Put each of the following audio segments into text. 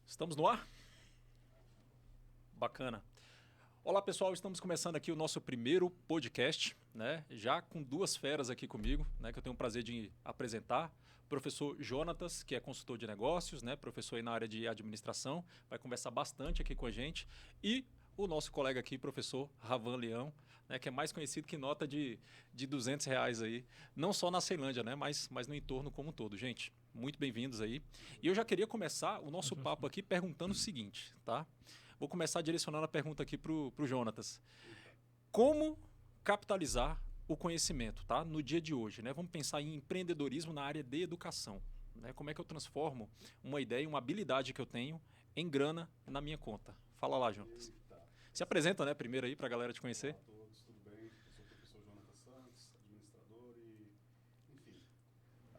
Estamos no ar? Bacana. Olá, pessoal, estamos começando aqui o nosso primeiro podcast, né? Já com duas feras aqui comigo, né? Que eu tenho o prazer de apresentar. Professor Jonatas, que é consultor de negócios, né? Professor aí na área de administração, vai conversar bastante aqui com a gente. E o nosso colega aqui, professor Ravan Leão, né? Que é mais conhecido que nota de R$ 200 aí, não só na Ceilândia, né? Mas no entorno como um todo. Gente, muito bem-vindos aí. E eu já queria começar o nosso papo aqui perguntando o seguinte, tá? Vou começar direcionando a pergunta aqui para o Jonatas. Como capitalizar o conhecimento, tá? No dia de hoje, né? Vamos pensar em empreendedorismo na área de educação, né? Como é que eu transformo uma ideia, uma habilidade que eu tenho em grana na minha conta? Fala lá, Jonatas. Se apresenta, né, primeiro aí para a galera te conhecer. Olá a todos, tudo bem? Eu sou o professor Jonatas Santos, administrador e, enfim,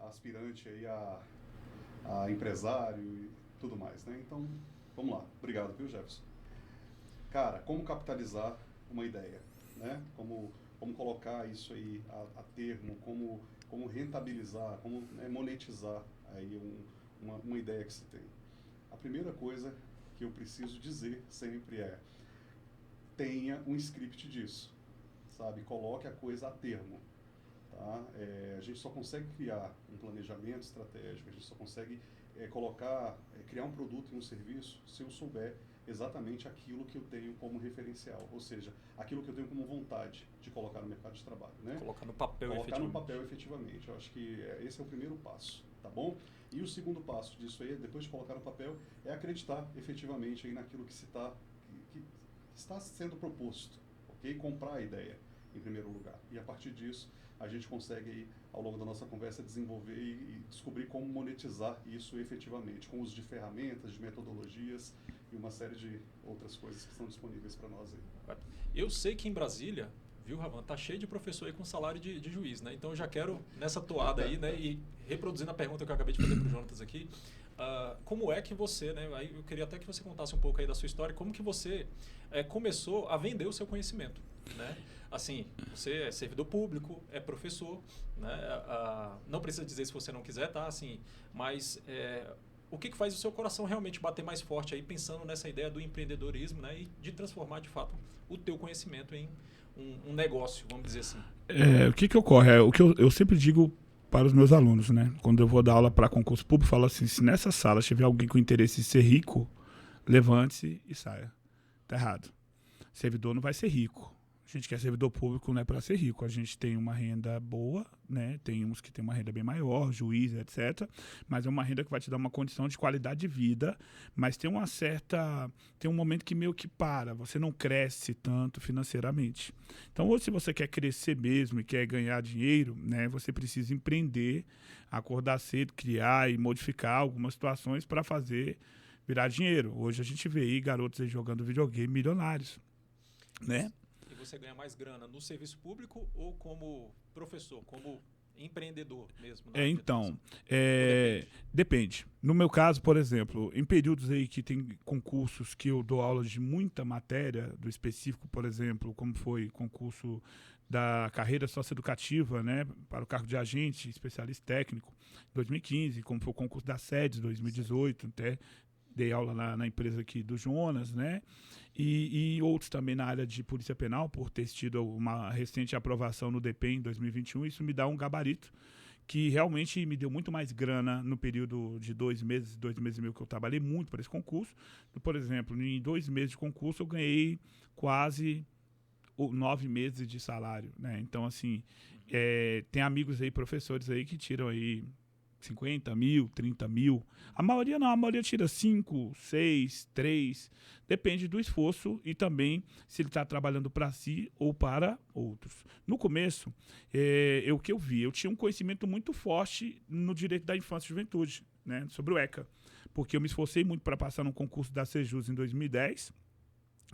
aspirante aí a empresário e tudo mais, né? Então, vamos lá. Obrigado, viu, Jefferson? Cara, como capitalizar uma ideia, né? Como colocar isso aí a termo, como rentabilizar, como, né, monetizar aí uma ideia que se tem. A primeira coisa que eu preciso dizer sempre é: tenha um script disso, sabe? Coloque a coisa a termo, tá? A gente só consegue criar um planejamento estratégico, a gente só consegue criar um produto e um serviço se eu souber exatamente aquilo que eu tenho como referencial, ou seja, aquilo que eu tenho como vontade de colocar no mercado de trabalho, né? Colocar no papel, Colocar efetivamente. no papel efetivamente. Eu acho que esse é o primeiro passo, tá bom? E o segundo passo disso aí, depois de colocar no papel, é acreditar efetivamente aí naquilo que que está sendo proposto, ok? Comprar a ideia em primeiro lugar. E a partir disso, a gente consegue aí, ao longo da nossa conversa, desenvolver e descobrir como monetizar isso efetivamente, com o uso de ferramentas, de metodologias e uma série de outras coisas que estão disponíveis para nós aí. Eu sei que em Brasília, viu, Ravan, tá cheio de professor aí com salário de juiz, né? Então eu já quero nessa toada aí, né? E reproduzindo a pergunta que eu acabei de fazer para o Jonatas aqui, como é que você, né? Aí eu queria até que você contasse um pouco aí da sua história, como que você começou a vender o seu conhecimento, né? Assim, você é servidor público, é professor, né? Não precisa dizer se você não quiser, tá? Assim, mas o que faz o seu coração realmente bater mais forte aí, pensando nessa ideia do empreendedorismo, né? E de transformar, de fato, o teu conhecimento em um negócio, vamos dizer assim. O que ocorre? O que eu sempre digo para os meus alunos, né? Quando eu vou dar aula para concurso público, eu falo assim: se nessa sala tiver alguém com interesse em ser rico, levante-se e saia. Tá errado. Servidor não vai ser rico. A gente quer servidor público, não é para ser rico. A gente tem uma renda boa, né? Tem uns que tem uma renda bem maior, juiz, etc. Mas é uma renda que vai te dar uma condição de qualidade de vida, mas tem um momento que meio que para, você não cresce tanto financeiramente. Então, ou se você quer crescer mesmo e quer ganhar dinheiro, né? Você precisa empreender, acordar cedo, criar e modificar algumas situações para fazer virar dinheiro. Hoje a gente vê aí garotos aí jogando videogame milionários, né? E você ganha mais grana no serviço público ou como professor, como empreendedor mesmo? Então, depende. No meu caso, por exemplo, em períodos aí que tem concursos que eu dou aula de muita matéria, do específico, por exemplo, como foi concurso da carreira socioeducativa, né, para o cargo de agente, especialista técnico, em 2015, como foi o concurso da SEDES, 2018, até dei aula na empresa aqui do Jonas, né? E outros também na área de polícia penal, por ter tido uma recente aprovação no DPEM em 2021. Isso me dá um gabarito que realmente me deu muito mais grana no período de 2 meses e meio que eu trabalhei muito para esse concurso. Por exemplo, em 2 meses de concurso eu ganhei quase 9 meses de salário, né? Então, assim, tem amigos aí, professores aí que tiram aí 50 mil, 30 mil. A maioria não, a maioria tira 5, 6, 3. Depende do esforço e também se ele está trabalhando para si ou para outros. No começo, o que eu vi, eu tinha um conhecimento muito forte no direito da infância e juventude, né, sobre o ECA, porque eu me esforcei muito para passar no concurso da Sejus em 2010.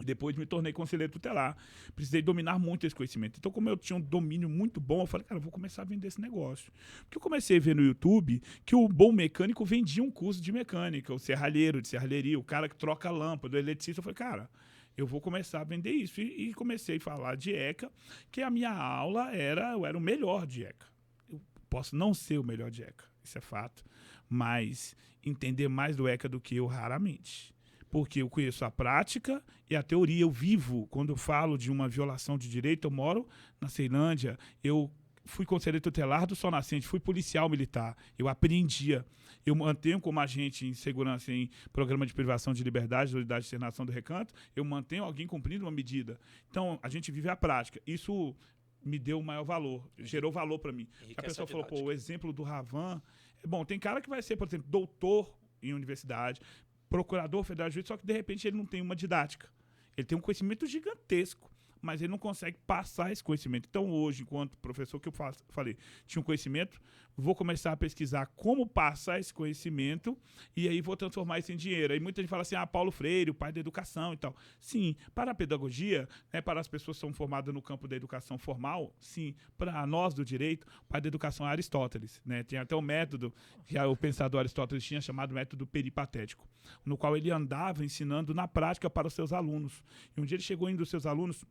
Depois me tornei conselheiro tutelar. Precisei dominar muito esse conhecimento. Então, como eu tinha um domínio muito bom, eu falei, cara, eu vou começar a vender esse negócio. Porque eu comecei a ver no YouTube que o bom mecânico vendia um curso de mecânica, o serralheiro, de serralheria, o cara que troca a lâmpada, o eletricista. Eu falei, cara, eu vou começar a vender isso. E comecei a falar de ECA, que a minha aula eu era o melhor de ECA. Eu posso não ser o melhor de ECA, isso é fato. mas entender mais do ECA do que eu, raramente. Porque eu conheço a prática e a teoria, eu vivo. Quando eu falo de uma violação de direito, eu moro na Ceilândia, eu fui conselheiro tutelar do Sol Nascente, fui policial militar, eu aprendia. Eu mantenho como agente em segurança em programa de privação de liberdade da Unidade de Internação do Recanto, eu mantenho alguém cumprindo uma medida. Então, a gente vive a prática. Isso me deu o maior valor, gerou valor para mim. A pessoa falou, pô, o exemplo do Ravan é bom. Tem cara que vai ser, por exemplo, doutor em universidade, procurador federal de juiz, só que de repente ele não tem uma didática. Ele tem um conhecimento gigantesco, mas ele não consegue passar esse conhecimento. Então, hoje, enquanto professor que eu falei, tinha um conhecimento, vou começar a pesquisar como passar esse conhecimento e aí vou transformar isso em dinheiro. Aí muita gente fala assim, Paulo Freire, o pai da educação e tal. Sim, para a pedagogia, né, para as pessoas que são formadas no campo da educação formal, sim. Para nós do direito, o pai da educação é Aristóteles. Né? Tem até um método que o pensador Aristóteles tinha chamado método peripatético, no qual ele andava ensinando na prática para os seus alunos. E um dia ele chegou indo dos seus alunos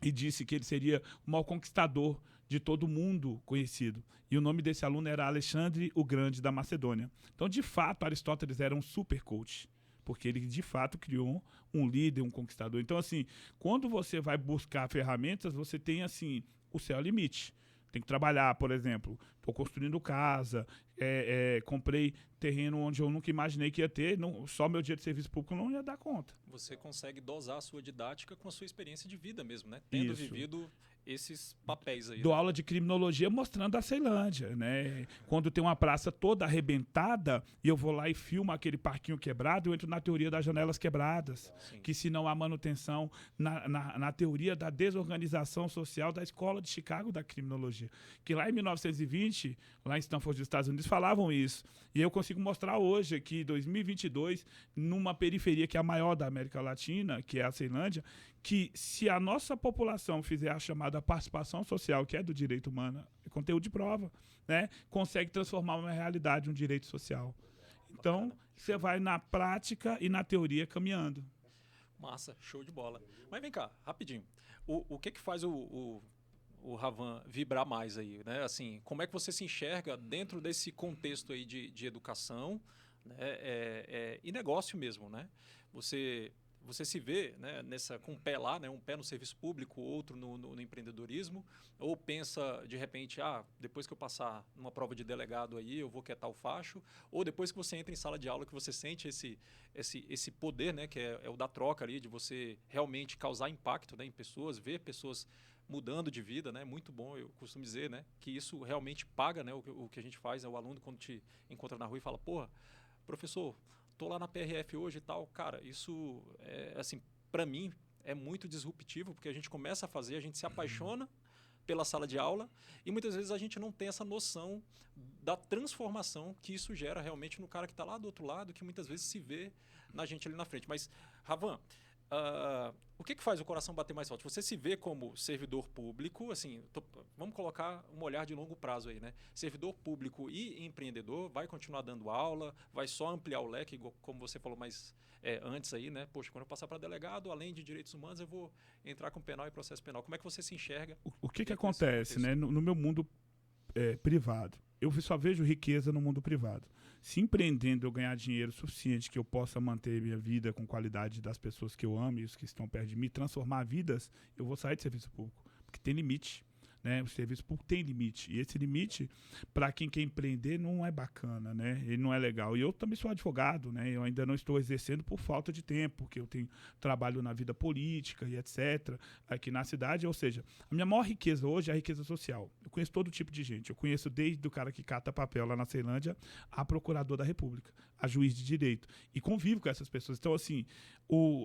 e disse que ele seria o maior conquistador de todo mundo conhecido. E o nome desse aluno era Alexandre o Grande, da Macedônia. Então, de fato, Aristóteles era um super coach, porque ele, de fato, criou um líder, um conquistador. Então, assim, quando você vai buscar ferramentas, você tem, assim, o céu limite. Tem que trabalhar, por exemplo, estou construindo casa, comprei terreno onde eu nunca imaginei que ia ter, só meu dia de serviço público não ia dar conta. Você consegue dosar a sua didática com a sua experiência de vida mesmo, né? Tendo vivido esses papéis aí. Dou aula de criminologia mostrando a Ceilândia, né? Quando tem uma praça toda arrebentada e eu vou lá e filmo aquele parquinho quebrado, eu entro na teoria das janelas quebradas. Sim. Que se não há manutenção, na teoria da desorganização social da Escola de Chicago da Criminologia. Que lá em 1920, lá em Stanford, nos Estados Unidos, falavam isso. E eu consigo mostrar hoje aqui, 2022, numa periferia que é a maior da América Latina, que é a Ceilândia, que se a nossa população fizer a chamada participação social, que é do direito humano, é conteúdo de prova, né? Consegue transformar uma realidade, um direito social. Então, você vai na prática e na teoria caminhando. Massa, show de bola. Mas vem cá, rapidinho. O que faz o Ravan vibrar mais aí, né? Assim, como é que você se enxerga dentro desse contexto aí de educação, né? E negócio mesmo, né? Você se vê, né, com um pé lá, né, um pé no serviço público, outro no empreendedorismo, ou pensa, de repente, depois que eu passar numa prova de delegado aí, eu vou quietar o facho, ou depois que você entra em sala de aula, que você sente esse poder, né, que é o da troca ali, de você realmente causar impacto, né, em pessoas, ver pessoas mudando de vida, né, muito bom, eu costumo dizer, né, que isso realmente paga, né, o que a gente faz, né, o aluno quando te encontra na rua e fala, porra, professor, tô lá na PRF hoje e tal, cara, isso assim, para mim é muito disruptivo, porque a gente começa a fazer, a gente se apaixona pela sala de aula e muitas vezes a gente não tem essa noção da transformação que isso gera realmente no cara que está lá do outro lado, que muitas vezes se vê na gente ali na frente. Mas, Ravan, o que faz o coração bater mais forte? Você se vê como servidor público, assim, vamos colocar um olhar de longo prazo aí, né? Servidor público e empreendedor, vai continuar dando aula, vai só ampliar o leque, como você falou mais antes aí, né? Poxa, quando eu passar para delegado, além de direitos humanos, eu vou entrar com penal e processo penal. Como é que você se enxerga? O que acontece, né? No meu mundo privado, eu só vejo riqueza no mundo privado. Se empreendendo eu ganhar dinheiro suficiente que eu possa manter minha vida com qualidade das pessoas que eu amo e os que estão perto de mim, transformar vidas, eu vou sair de serviço público, porque tem limite. Né? O serviço público tem limite. E esse limite, para quem quer empreender, não é bacana, né? Ele não é legal. E eu também sou advogado, né? Eu ainda não estou exercendo por falta de tempo, porque eu tenho trabalho na vida política e etc. aqui na cidade. Ou seja, a minha maior riqueza hoje é a riqueza social. Eu conheço todo tipo de gente. Eu conheço desde o cara que cata papel lá na Ceilândia a procurador da República, a juiz de direito. E convivo com essas pessoas. Então, assim,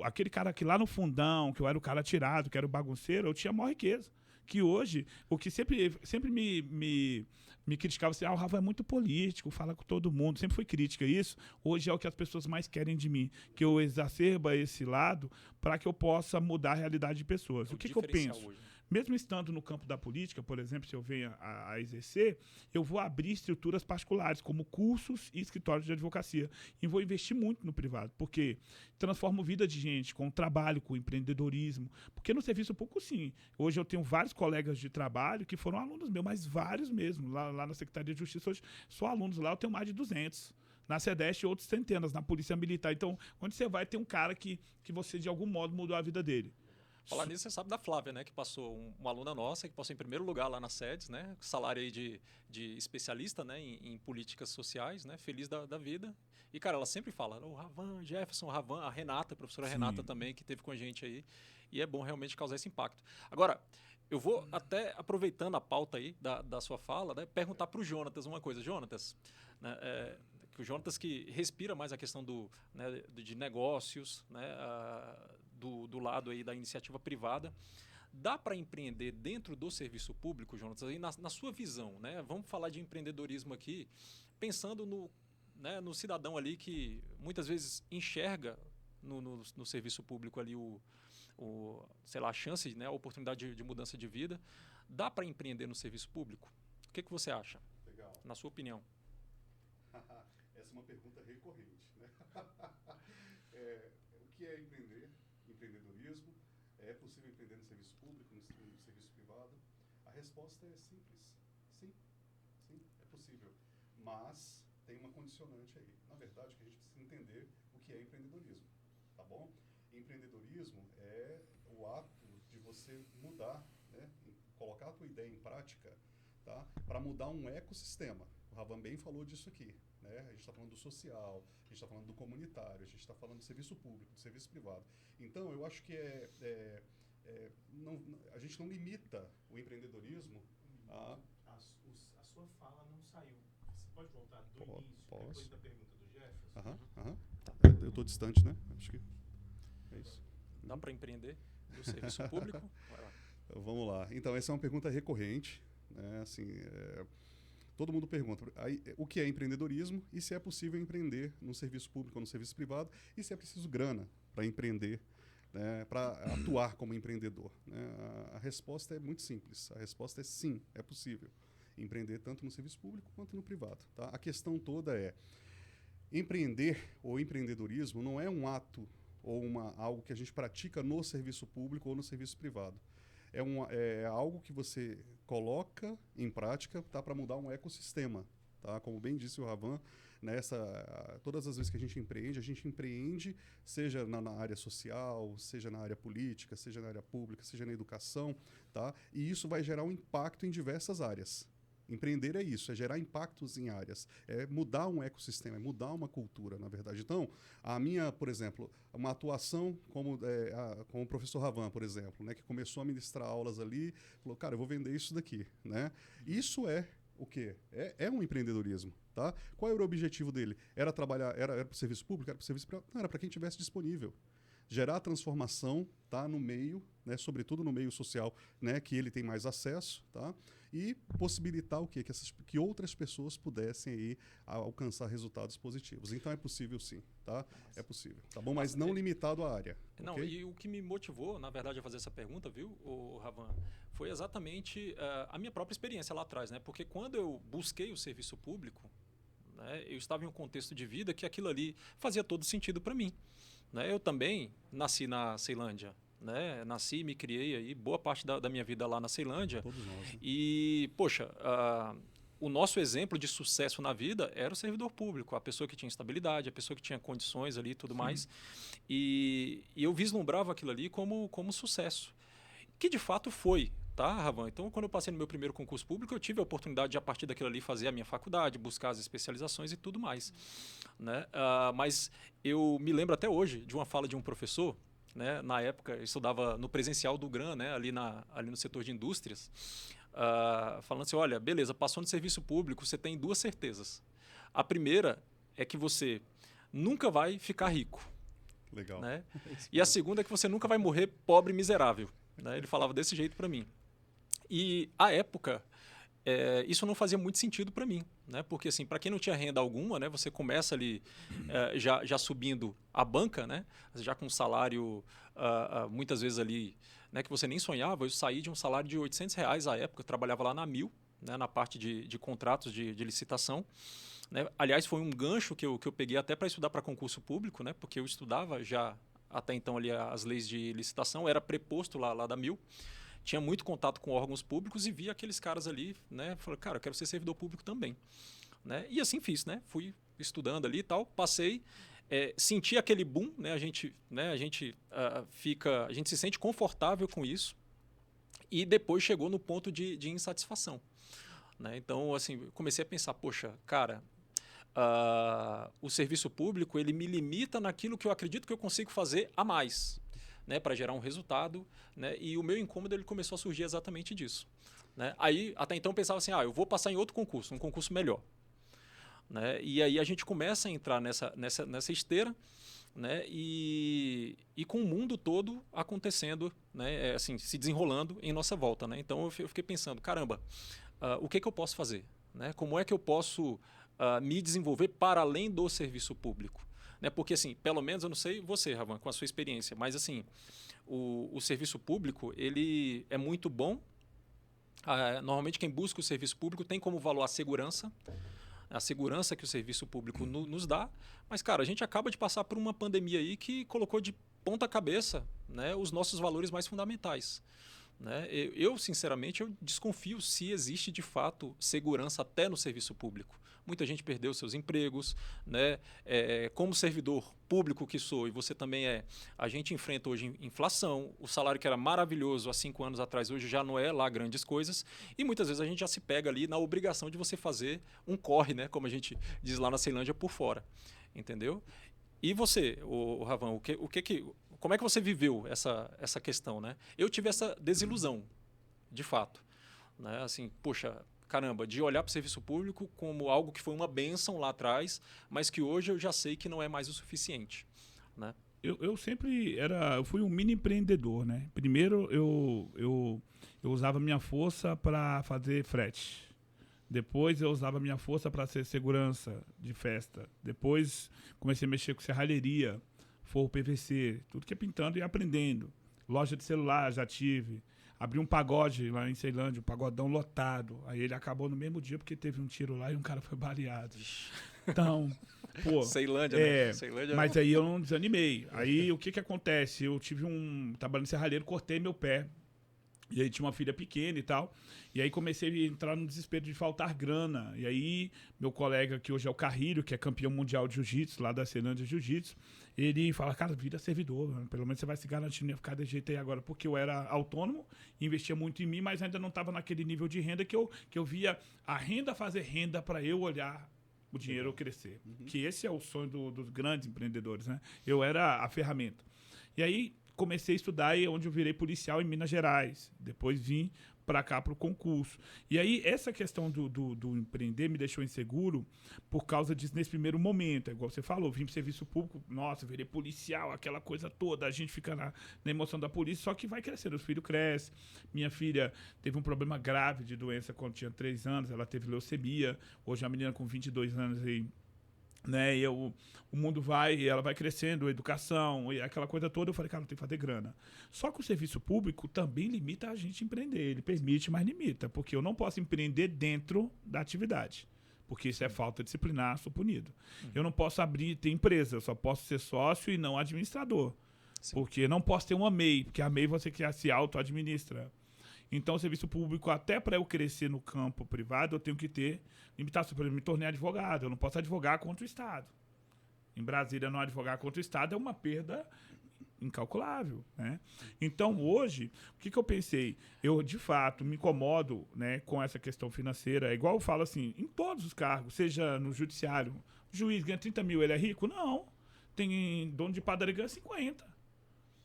aquele cara que lá no fundão, que eu era o cara tirado, que era o bagunceiro, eu tinha a maior riqueza. Que hoje, o que sempre me criticava assim, o Rafa é muito político, fala com todo mundo, sempre foi crítica isso. Hoje é o que as pessoas mais querem de mim, que eu exacerba esse lado para que eu possa mudar a realidade de pessoas. O que eu penso? Hoje. mesmo estando no campo da política, por exemplo, se eu venho a exercer, eu vou abrir estruturas particulares, como cursos e escritórios de advocacia. E vou investir muito no privado, porque transformo vida de gente com trabalho, com empreendedorismo. Porque no serviço público, sim. Hoje eu tenho vários colegas de trabalho que foram alunos meus, mas vários mesmo. Lá na Secretaria de Justiça, hoje sou alunos lá, eu tenho mais de 200. Na SEDEST, outros centenas, na Polícia Militar. Então, onde você vai, tem um cara que você, de algum modo, mudou a vida dele. Falar nisso, você sabe da Flávia, né? Que passou, uma aluna nossa, que passou em primeiro lugar lá na SEDES, né? Salário aí de especialista, né? Em políticas sociais, né? Feliz da vida. E, cara, ela sempre fala, o Ravan, Jefferson, Ravan, a Renata, a professora Sim. Renata também, que teve com a gente aí. E é bom realmente causar esse impacto. Agora, eu vou até, aproveitando a pauta aí da sua fala, né? Perguntar para o Jonatas uma coisa. Jonatas, né? Que o Jonatas que respira mais a questão de negócios, né, do lado aí da iniciativa privada. Dá para empreender dentro do serviço público, Jonatas, aí na sua visão, né? Vamos falar de empreendedorismo aqui, pensando no cidadão ali que muitas vezes enxerga no serviço público ali sei lá, a chance, né, a oportunidade de mudança de vida. Dá para empreender no serviço público? O que você acha? Legal. Na sua opinião? Essa é uma pergunta recorrente, né? O que é empreendedorismo? É possível empreender no serviço público, no serviço privado? A resposta é simples. Sim, é possível. Mas tem uma condicionante aí. Na verdade, que a gente precisa entender o que é empreendedorismo, tá bom? Empreendedorismo é o ato de você mudar, né? Colocar a tua ideia em prática, tá? Para mudar um ecossistema. O Ravan bem falou disso aqui. Né? A gente está falando do social, a gente está falando do comunitário, a gente está falando do serviço público, do serviço privado. Então, eu acho que a gente não limita o empreendedorismo a... A sua fala não saiu. Você pode voltar do início, posso. depois da pergunta do Jefferson? Eu estou distante, né? Acho que é isso. Dá para empreender no serviço público? Vai lá. Vamos lá. Então, essa é uma pergunta recorrente, né? Assim, todo mundo pergunta o que é empreendedorismo e se é possível empreender no serviço público ou no serviço privado e se é preciso grana para empreender, né, para atuar como empreendedor. Né? A resposta é muito simples. A resposta é sim, é possível empreender tanto no serviço público quanto no privado. Tá? A questão toda é empreender ou empreendedorismo não é um ato ou algo que a gente pratica no serviço público ou no serviço privado. É algo que você coloca em prática, tá, para mudar um ecossistema. Tá? Como bem disse o Ravan, todas as vezes que a gente empreende, seja na área social, seja na área política, seja na área pública, seja na educação, tá? E isso vai gerar um impacto em diversas áreas. Empreender é isso, é gerar impactos em áreas, é mudar um ecossistema, é mudar uma cultura, na verdade. Então, a minha, por exemplo, uma atuação como o professor Ravan, por exemplo, né, que começou a ministrar aulas ali, falou, cara, eu vou vender isso daqui, né? Isso é o quê? É um empreendedorismo, tá? Qual era o objetivo dele? Era trabalhar, era para o serviço público, era para o serviço privado? Não, era para quem estivesse disponível. Gerar transformação, tá, no meio, né, sobretudo no meio social, né, que ele tem mais acesso, tá? E possibilitar o quê? Que outras pessoas pudessem aí alcançar resultados positivos. Então é possível sim, tá? É possível, tá bom? Mas não limitado à área. Não, okay? E o que me motivou, na verdade, a fazer essa pergunta, viu, Ravan, foi exatamente a minha própria experiência lá atrás, né? Porque quando eu busquei o serviço público, né, eu estava em um contexto de vida que aquilo ali fazia todo sentido para mim. Né? Eu também nasci na Ceilândia, né? Nasci e me criei aí boa parte da minha vida lá na Ceilândia. Todos nós, né? E, poxa, o nosso exemplo de sucesso na vida era o servidor público, a pessoa que tinha estabilidade, a pessoa que tinha condições ali e tudo mais. E eu vislumbrava aquilo ali como sucesso, que de fato foi. Tá, Ravan? Então, quando eu passei no meu primeiro concurso público, eu tive a oportunidade de, a partir daquilo ali, fazer a minha faculdade, buscar as especializações e tudo mais. Né? Mas eu me lembro até hoje de uma fala de um professor, né? Na época, eu estudava no presencial do GRAN, né? ali no setor de indústrias, falando assim, olha, beleza, passou no serviço público, você tem duas certezas. A primeira é que você nunca vai ficar rico. Legal. Né? E a segunda é que você nunca vai morrer pobre e miserável. Né? Ele falava desse jeito para mim. E, à época, isso não fazia muito sentido para mim, né? Porque assim, para quem não tinha renda alguma, né, você começa ali já subindo a banca, né, já com um salário muitas vezes ali, né, que você nem sonhava. Eu saí de um salário de R$ 800 à época, eu trabalhava lá na Mil, né, na parte de contratos de licitação. Né? Aliás, foi um gancho que eu peguei até para estudar para concurso público, né, porque eu estudava já até então ali as leis de licitação, era preposto lá da Mil. Tinha muito contato com órgãos públicos e via aqueles caras ali, né? Falei, cara, eu quero ser servidor público também, né? E assim fiz, né? Fui estudando ali e tal, passei, senti aquele boom, né? A gente se sente confortável com isso e depois chegou no ponto de insatisfação, né? Então, assim, comecei a pensar, poxa, cara, o serviço público ele me limita naquilo que eu acredito que eu consigo fazer a mais, né, para gerar um resultado, né, e o meu incômodo ele começou a surgir exatamente disso, né? Aí até então eu pensava assim, eu vou passar em outro concurso, um concurso melhor, né? E aí a gente começa a entrar nessa esteira, né, e com o mundo todo acontecendo, né, assim, se desenrolando em nossa volta, né? Então eu fiquei pensando, caramba, o que eu posso fazer, né? Como é que eu posso me desenvolver para além do serviço público? Né? Porque, assim, pelo menos, eu não sei você, Ravan, com a sua experiência, mas, assim, o serviço público, ele é muito bom. Normalmente, quem busca o serviço público tem como valor a segurança que o serviço público nos dá. Mas, cara, a gente acaba de passar por uma pandemia aí que colocou de ponta cabeça, né, os nossos valores mais fundamentais. Né? Sinceramente, eu desconfio se existe, de fato, segurança até no serviço público. Muita gente perdeu seus empregos, né? Como servidor público que sou, e você também a gente enfrenta hoje inflação, o salário que era maravilhoso há 5 anos atrás, hoje já não é lá grandes coisas, e muitas vezes a gente já se pega ali na obrigação de você fazer um corre, né? Como a gente diz lá na Ceilândia, por fora, entendeu? E você, o Ravan, como é que você viveu essa questão, né? Eu tive essa desilusão, de fato, né? Assim, poxa, caramba, de olhar para o serviço público como algo que foi uma bênção lá atrás, mas que hoje eu já sei que não é mais o suficiente, né? Eu fui um mini empreendedor, né? Primeiro eu usava minha força para fazer frete. Depois eu usava minha força para ser segurança de festa. Depois comecei a mexer com serralheria, forro PVC, tudo que é pintando e aprendendo. Loja de celular já tive. Abri um pagode lá em Ceilândia, um pagodão lotado. Aí ele acabou no mesmo dia porque teve um tiro lá e um cara foi baleado. Então, pô... Ceilândia, né? Ceilândia mas aí eu não desanimei. Aí o que acontece? Eu tive trabalhando em serralheiro, cortei meu pé. E aí tinha uma filha pequena e tal. E aí comecei a entrar no desespero de faltar grana. E aí meu colega, que hoje é o Carrilho, que é campeão mundial de jiu-jitsu, lá da Ceilândia Jiu-Jitsu, ele fala, cara, vira servidor, mano. Pelo menos você vai se garantir, não ia ficar desse jeito aí agora. Porque eu era autônomo, investia muito em mim, mas ainda não estava naquele nível de renda que eu via a renda fazer renda para eu olhar o dinheiro crescer. Que esse é o sonho dos grandes empreendedores, né? Eu era a ferramenta. E aí comecei a estudar e onde eu virei policial em Minas Gerais. Depois vim para cá para o concurso. E aí essa questão do empreender me deixou inseguro por causa disso nesse primeiro momento. É igual você falou, vim para o serviço público, nossa, virei policial, aquela coisa toda, a gente fica na emoção da polícia, só que vai crescendo, os filhos crescem. Minha filha teve um problema grave de doença quando tinha 3 anos, ela teve leucemia, hoje a menina com 22 anos aí, né, e o mundo ela vai crescendo, a educação e aquela coisa toda. Eu falei, cara, não tem que fazer grana. Só que o serviço público também limita a gente empreender. Ele permite, mas limita, porque eu não posso empreender dentro da atividade, porque isso é falta disciplinar, sou punido. Eu não posso ter empresa, eu só posso ser sócio e não administrador. Sim. Porque não posso ter uma MEI, porque a MEI você que se auto-administra. Então, o serviço público, até para eu crescer no campo privado, eu tenho que ter limitação. Por exemplo, me tornei advogado, eu não posso advogar contra o Estado. Em Brasília, não advogar contra o Estado é uma perda incalculável, né? Então, hoje, o que eu pensei? Eu, de fato, me incomodo, né, com essa questão financeira. É igual eu falo assim, em todos os cargos, seja no judiciário, o juiz ganha 30 mil, ele é rico? Não. Tem dono de padaria que ganha 50,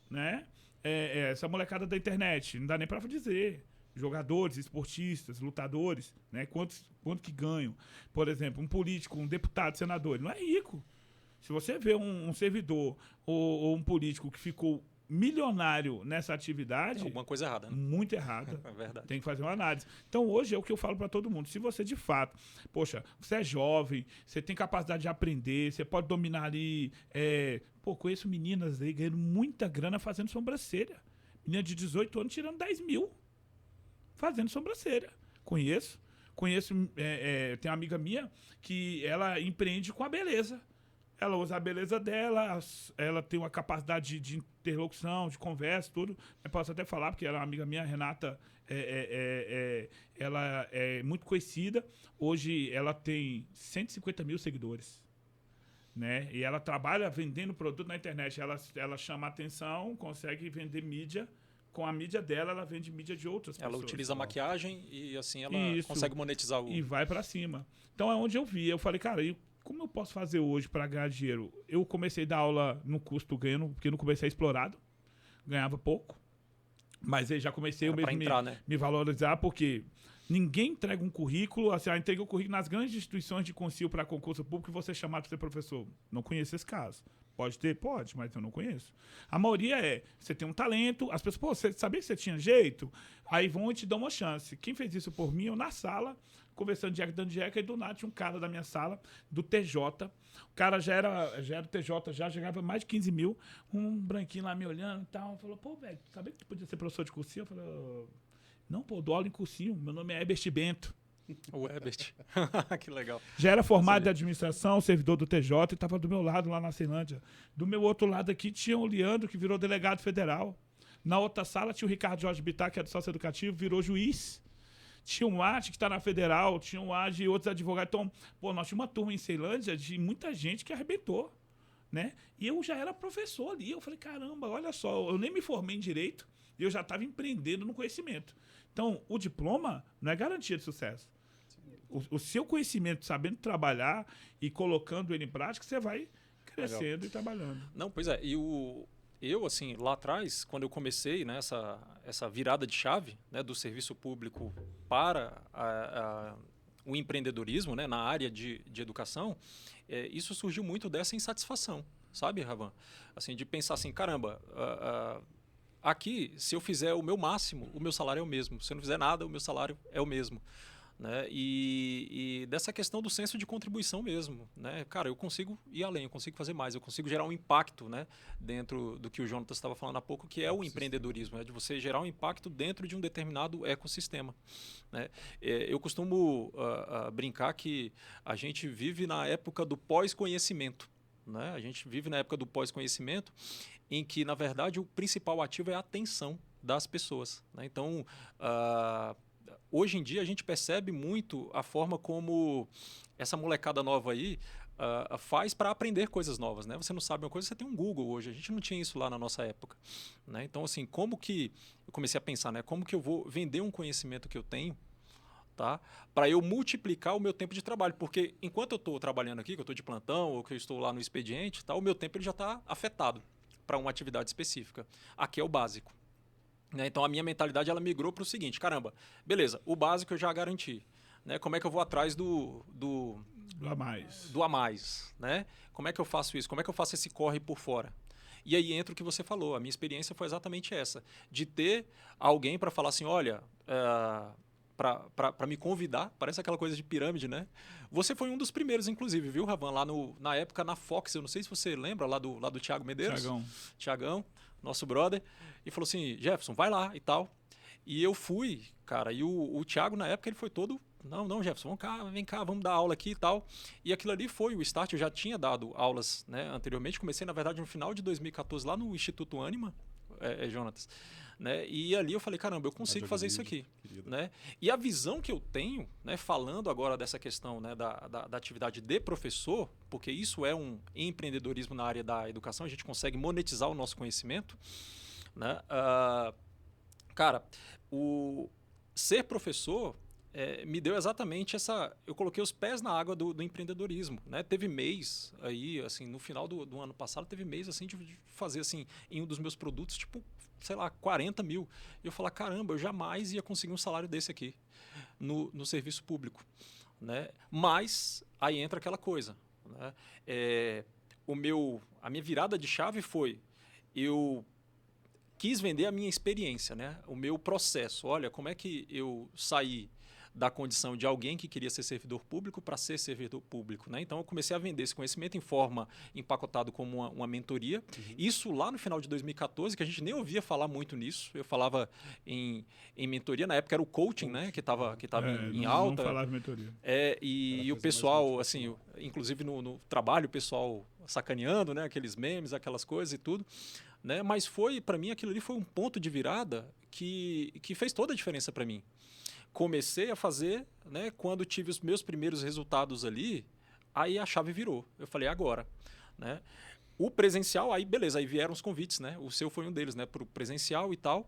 né? Essa molecada da internet, não dá nem para dizer. Jogadores, esportistas, lutadores, né? Quanto que ganham? Por exemplo, um político, um deputado, senador, ele não é rico. Se você vê um servidor ou um político que ficou milionário nessa atividade... Tem alguma coisa errada, né? Muito errada. É verdade. Tem que fazer uma análise. Então, hoje é o que eu falo para todo mundo. Se você, de fato, poxa, você é jovem, você tem capacidade de aprender, você pode dominar ali... conheço meninas aí ganhando muita grana fazendo sobrancelha. Menina de 18 anos tirando 10 mil fazendo sobrancelha. Conheço, tem uma amiga minha que ela empreende com a beleza. Ela usa a beleza dela, ela tem uma capacidade de interlocução, de conversa, tudo. Eu posso até falar, porque ela é uma amiga minha, a Renata, ela é muito conhecida. Hoje ela tem 150 mil seguidores. Né? E ela trabalha vendendo produto na internet. Ela chama a atenção, consegue vender mídia. Com a mídia dela, ela vende mídia de outras pessoas. Ela utiliza a maquiagem e assim ela Isso. consegue monetizar o... E vai pra cima. Então é onde eu vi. Eu falei, cara, como eu posso fazer hoje para ganhar dinheiro? Eu comecei a dar aula no custo ganhando, porque no começo é explorado. Ganhava pouco. Mas aí já comecei eu mesmo me valorizar, porque ninguém entrega um currículo, assim, entrega o currículo nas grandes instituições de concílio para concurso público e você é chamado para ser professor. Não conheço esse caso. Pode ter? Pode, mas eu não conheço. A maioria você tem um talento, as pessoas, você sabia que você tinha jeito? Aí vão e te dão uma chance. Quem fez isso por mim, eu na sala, conversando de dando jeca, e do nada tinha um cara da minha sala, do TJ. O cara já era TJ, já ganhava mais de 15 mil. Um branquinho lá me olhando e tal. Falou, pô, velho, sabia que tu podia ser professor de cursinho? Eu falei, não, pô, dou aula em cursinho. Meu nome é Herbert Bento. O Herbert. Que legal. Já era formado em administração, servidor do TJ, e estava do meu lado lá na Ceilândia. Do meu outro lado aqui tinha o Leandro, que virou delegado federal. Na outra sala tinha o Ricardo Jorge Bittar, que é do sócio educativo, virou juiz. Tinha o Mate, que está na federal, tinha o Age e outros advogados. Então, pô, nós tínhamos uma turma em Ceilândia de muita gente que arrebentou, né? E eu já era professor ali. Eu falei, caramba, olha só, eu nem me formei em direito e eu já estava empreendendo no conhecimento. Então, o diploma não é garantia de sucesso. O seu conhecimento, sabendo trabalhar e colocando ele em prática, você vai crescendo legal. E trabalhando. Não, pois é. E eu, assim, lá atrás, quando eu comecei, né, essa virada de chave, né, do serviço público para o empreendedorismo, né, na área de educação, isso surgiu muito dessa insatisfação, sabe, Ravan? Assim, de pensar assim, caramba, aqui, se eu fizer o meu máximo, o meu salário é o mesmo. Se eu não fizer nada, o meu salário é o mesmo. Né? E dessa questão do senso de contribuição mesmo, né? Cara, eu consigo ir além, eu consigo fazer mais, eu consigo gerar um impacto, né? Dentro do que o Jonatas estava falando há pouco, que é o empreendedorismo, né? De você gerar um impacto dentro de um determinado ecossistema, né? Eu costumo brincar que a gente vive na época do pós-conhecimento, né? A gente vive na época do pós-conhecimento em que, na verdade, o principal ativo é a atenção das pessoas, né? Então, hoje em dia a gente percebe muito a forma como essa molecada nova aí faz para aprender coisas novas, né? Você não sabe uma coisa, você tem um Google hoje. A gente não tinha isso lá na nossa época, né? Então, assim, como que eu comecei a pensar, né? Como que eu vou vender um conhecimento que eu tenho, tá? Para eu multiplicar o meu tempo de trabalho, porque enquanto eu estou trabalhando aqui, que eu estou de plantão ou que eu estou lá no expediente, tá? O meu tempo ele já está afetado para uma atividade específica. Aqui é o básico. Né? Então, a minha mentalidade ela migrou para o seguinte, caramba, beleza, o básico eu já garanti. Né? Como é que eu vou atrás do a mais? Do a mais, né? Como é que eu faço isso? Como é que eu faço esse corre por fora? E aí entra o que você falou. A minha experiência foi exatamente essa. De ter alguém para falar assim, olha, para me convidar, parece aquela coisa de pirâmide, né? Você foi um dos primeiros, inclusive, viu, Ravan? Lá na época, na Fox, eu não sei se você lembra, lá do Thiago Medeiros. Tiagão, nosso brother. E falou assim, Jefferson, vai lá e tal. E eu fui, cara, e o Thiago, na época, ele foi todo... Não, Jefferson, vem cá, vamos dar aula aqui e tal. E aquilo ali foi o start, eu já tinha dado aulas, né, anteriormente. Comecei, na verdade, no final de 2014, lá no Instituto Ânima, Jonatas. Né? E ali eu falei, caramba, eu consigo fazer isso aqui. Né? E a visão que eu tenho, né, falando agora dessa questão, né, da atividade de professor, porque isso é um empreendedorismo na área da educação, a gente consegue monetizar o nosso conhecimento. Né? Cara, o ser professor me deu exatamente essa... Eu coloquei os pés na água do empreendedorismo. Né? Teve mês aí, assim, no final do ano passado, teve mês assim, de fazer assim, em um dos meus produtos, tipo, sei lá, 40 mil. E eu falei, caramba, eu jamais ia conseguir um salário desse aqui no serviço público. Né? Mas aí entra aquela coisa. Né? A minha virada de chave foi eu quis vender a minha experiência, né? O meu processo. Olha, como é que eu saí da condição de alguém que queria ser servidor público para ser servidor público, né? Então eu comecei a vender esse conhecimento em forma empacotado como uma mentoria. Isso lá no final de 2014, que a gente nem ouvia falar muito nisso. Eu falava em mentoria, na época era o coaching, né? Que estava em alta. Não falava em mentoria. E o pessoal, assim, inclusive no trabalho, o pessoal sacaneando, né? Aqueles memes, aquelas coisas e tudo. Né? Mas para mim, aquilo ali foi um ponto de virada que fez toda a diferença para mim. Comecei a fazer, né, quando tive os meus primeiros resultados ali, aí a chave virou. Eu falei, agora. Né? O presencial, aí beleza, aí vieram os convites, né? O seu foi um deles, né, para o presencial e tal.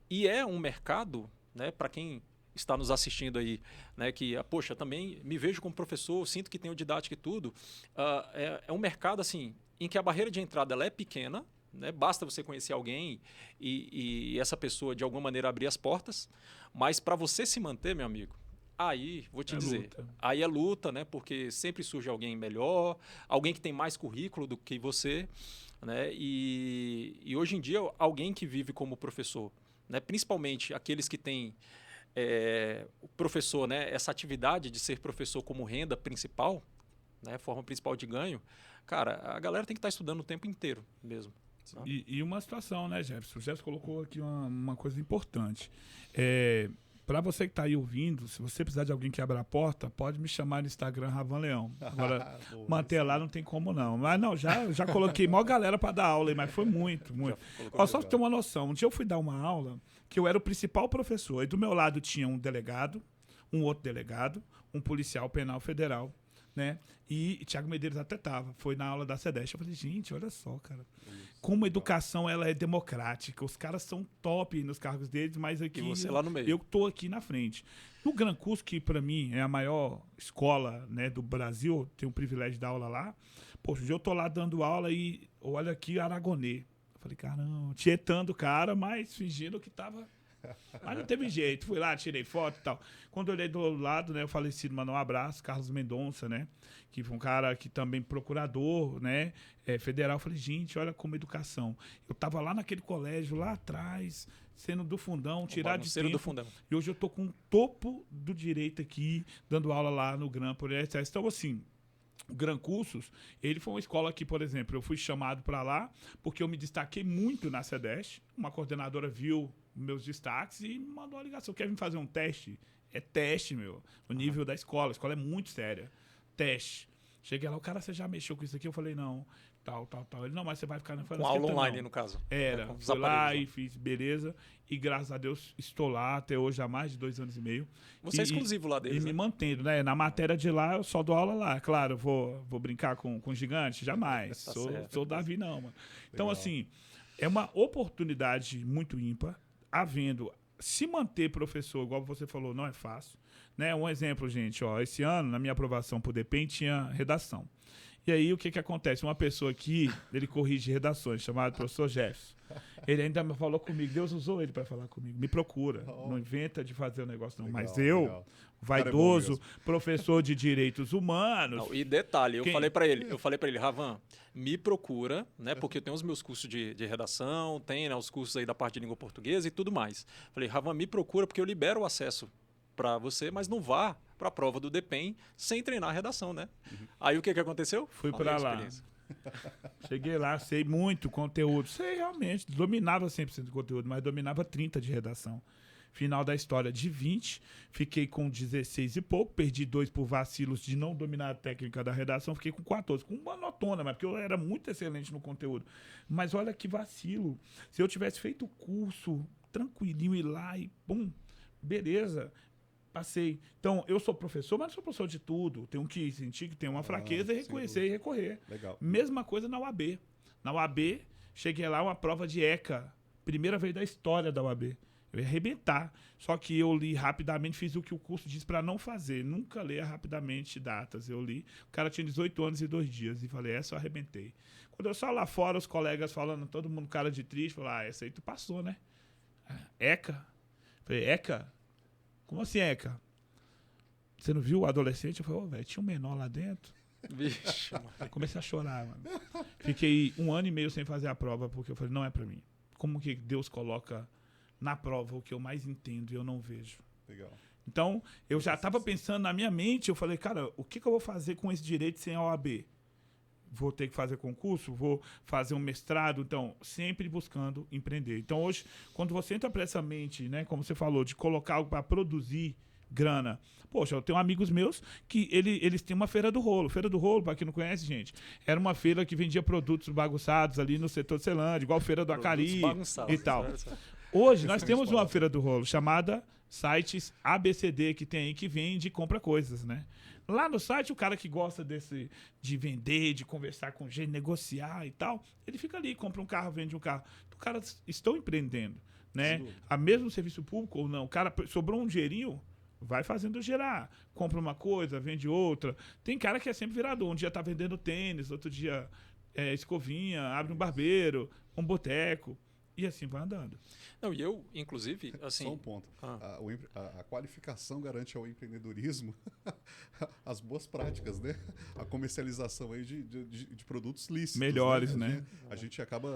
E é um mercado, né, para quem está nos assistindo aí, né, que, poxa, também me vejo como professor, sinto que tenho didática e tudo. É um mercado, assim, em que a barreira de entrada ela é pequena, né? Basta você conhecer alguém e essa pessoa, de alguma maneira, abrir as portas. Mas para você se manter, meu amigo, aí, vou te dizer, luta. Aí é luta, né? Porque sempre surge alguém melhor, alguém que tem mais currículo do que você. Né? E hoje em dia, alguém que vive como professor, né? Principalmente aqueles que têm o professor, né? Essa atividade de ser professor como renda principal, né? Forma principal de ganho, cara, a galera tem que estar estudando o tempo inteiro mesmo. E uma situação, né, Jefferson? O Jefferson colocou aqui uma coisa importante. Para você que está aí ouvindo, se você precisar de alguém que abra a porta, pode me chamar no Instagram, Ravan Leão. Agora, manter lá não tem como não. Mas não, já coloquei maior galera para dar aula, mas foi muito. Ó, só para ter uma noção, um dia eu fui dar uma aula que eu era o principal professor, e do meu lado tinha um delegado, um outro delegado, um policial penal federal, né? E Thiago Medeiros até tava, foi na aula da SEDESH. Eu falei, gente, olha só, cara, como a educação ela é democrática, os caras são top nos cargos deles, mas aqui e você lá no meio. Eu tô aqui na frente. No Gran Curso, que para mim é a maior escola, né, do Brasil, tenho o privilégio de dar aula lá. Poxa, um dia eu tô lá dando aula e olha aqui, Aragonê. Eu falei, caramba, tietando o cara, mas fingindo que tava... Mas não teve jeito, fui lá, tirei foto e tal. Quando eu olhei do lado, né, o falecido mandou um abraço, Carlos Mendonça, né, que foi um cara que também procurador, né, federal. Eu falei, gente, olha como educação. Eu tava lá naquele colégio, lá atrás, sendo do fundão, tirar de tempo. Do fundão. E hoje eu tô com o topo do direito aqui, dando aula lá no Gran por etc. Então, assim, o Gran Cursos, ele foi uma escola que, por exemplo, eu fui chamado para lá porque eu me destaquei muito na SEDESH. Uma coordenadora viu meus destaques e me mandou uma ligação. Quer vir fazer um teste? É teste, meu. O nível da escola. A escola é muito séria. Teste. Cheguei lá, o cara, você já mexeu com isso aqui? Eu falei, não. Tal. Ele, não, mas você vai ficar... Não, com aula online, não. No caso. Era. Fui lá e fiz, beleza. E graças a Deus estou lá até hoje há mais de 2 anos e meio. Você é exclusivo lá deles, E me mantendo, né? Na matéria de lá, eu só dou aula lá. Claro, vou brincar com gigante? Jamais. Tá sou Davi, não, mano. Então, assim, é uma oportunidade muito ímpar. Havendo, se manter professor, igual você falou, não é fácil. Né? Um exemplo, gente, ó, esse ano, na minha aprovação por DPEM, tinha redação. E aí, o que acontece? Uma pessoa aqui, ele corrige redações, chamado professor Jefferson. Ele ainda me falou comigo, Deus usou ele para falar comigo. Me procura, não inventa de fazer o negócio, não. Legal, mas eu, vaidoso, professor de direitos humanos... Não, e detalhe, eu falei para ele, Ravan, me procura, né, porque eu tenho os meus cursos de redação, tem, né, os cursos aí da parte de língua portuguesa e tudo mais. Falei, Ravan, me procura porque eu libero o acesso para você, mas não vá para a prova do DPEM sem treinar a redação, né? Aí o que aconteceu? Fui para lá. Cheguei lá, sei muito conteúdo. Sei realmente, dominava 100% do conteúdo, mas dominava 30% de redação. Final da história de 20, fiquei com 16 e pouco, perdi 2 por vacilos de não dominar a técnica da redação, fiquei com 14, com uma notona, mas porque eu era muito excelente no conteúdo. Mas olha que vacilo. Se eu tivesse feito o curso tranquilinho, ir lá e pum, beleza, passei. Então, eu sou professor, mas não sou professor de tudo. Tenho que sentir que tem uma fraqueza e reconhecer e recorrer. Legal. Mesma coisa na UAB. Na UAB, cheguei lá, uma prova de ECA. Primeira vez da história da UAB. Eu ia arrebentar. Só que eu li rapidamente, fiz o que o curso diz para não fazer. Nunca ler rapidamente datas. Eu li. O cara tinha 18 anos e 2 dias. E falei, essa eu arrebentei. Quando eu saio lá fora, os colegas falando, todo mundo cara de triste, falaram, essa aí tu passou, né? ECA? Falei, ECA? Como assim, ECA? Você não viu o adolescente? Eu falei, velho, tinha um menor lá dentro. Vixe, mano. Comecei a chorar, mano. Fiquei 1 ano e meio sem fazer a prova, porque eu falei, não é pra mim. como que Deus coloca na prova o que eu mais entendo e eu não vejo. Legal. Então, eu já estava pensando na minha mente, eu falei, cara, o que eu vou fazer com esse direito sem a OAB? Vou ter que fazer concurso? Vou fazer um mestrado? Então, sempre buscando empreender. Então, hoje, quando você entra para essa mente, né, como você falou, de colocar algo para produzir grana. Poxa, eu tenho amigos meus que eles têm uma feira do rolo. Feira do rolo, para quem não conhece, gente, era uma feira que vendia produtos bagunçados ali no setor de Celândia, igual a feira do Acari e tal. Hoje, nós temos uma feira do rolo chamada Sites ABCD, que tem aí, que vende e compra coisas, né? Lá no site, o cara que gosta de vender, de conversar com gente, negociar e tal, ele fica ali, compra um carro, vende um carro. Então, os caras estão empreendendo, né? A mesmo serviço público ou não, o cara sobrou um dinheirinho, vai fazendo gerar. Compra uma coisa, vende outra. Tem cara que é sempre virador. Um dia tá vendendo tênis, outro dia escovinha, abre um barbeiro, um boteco. E assim vai andando. Não, e eu, inclusive, assim... Só um ponto. A qualificação garante ao empreendedorismo as boas práticas, né? A comercialização aí de produtos lícitos. Melhores, né? A gente acaba...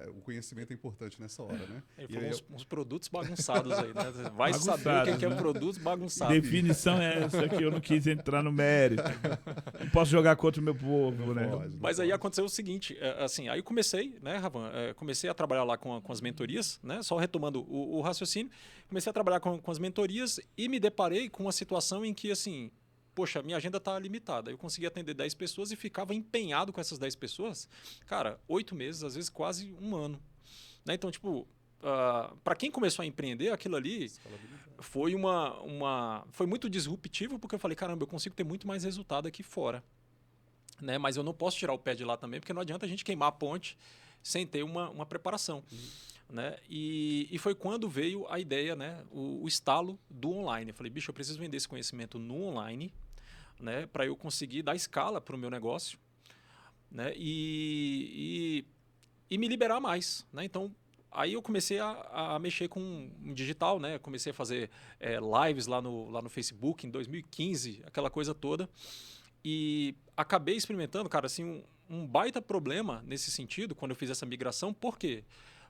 o conhecimento é importante nessa hora, né? Ele falou uns produtos bagunçados aí, né? Vai Bagunçados, saber o que é né? produtos bagunçados. Definição é essa que eu não quis entrar no mérito. Não posso jogar contra o meu povo, né? Mas aí aconteceu o seguinte, assim, aí eu comecei, né, Ravan? Comecei a trabalhar lá com as mentorias, né? Só retomando o raciocínio, comecei a trabalhar com as mentorias e me deparei com uma situação em que, assim, poxa, minha agenda está limitada. Eu consegui atender 10 pessoas e ficava empenhado com essas 10 pessoas, cara, 8 meses, às vezes quase um ano. Né? Então, tipo, para quem começou a empreender, aquilo ali foi foi muito disruptivo, porque eu falei, caramba, eu consigo ter muito mais resultado aqui fora. Né? Mas eu não posso tirar o pé de lá também, porque não adianta a gente queimar a ponte sem ter uma preparação. Né? E foi quando veio a ideia, né? o estalo do online. Eu falei, bicho, eu preciso vender esse conhecimento no online, né? Para eu conseguir dar escala para o meu negócio, né? E me liberar mais. Né? Então, aí eu comecei a mexer com digital, né? Comecei a fazer lives lá no Facebook em 2015, aquela coisa toda. E acabei experimentando, cara, assim, um baita problema nesse sentido, quando eu fiz essa migração. Por quê?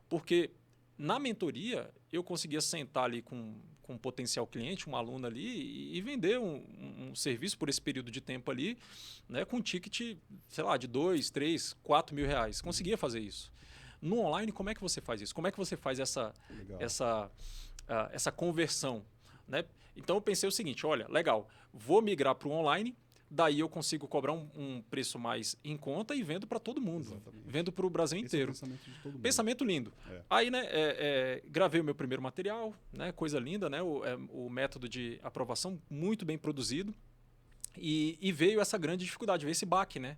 Porque na mentoria eu conseguia sentar ali com um potencial cliente, um aluno ali, e vender um serviço por esse período de tempo ali, né, com um ticket, sei lá, de 2, 3, 4 mil reais. Conseguia fazer isso. No online, como é que você faz isso? Como é que você faz essa conversão? Né? Então eu pensei o seguinte, olha, legal, vou migrar para o online. Daí eu consigo cobrar um preço mais em conta e vendo para todo mundo. Exatamente. Vendo para o Brasil inteiro. Esse é o pensamento de todo mundo. Pensamento lindo. Aí, né, gravei o meu primeiro material, né, coisa linda, né, o método de aprovação muito bem produzido. E veio essa grande dificuldade, veio esse baque, né?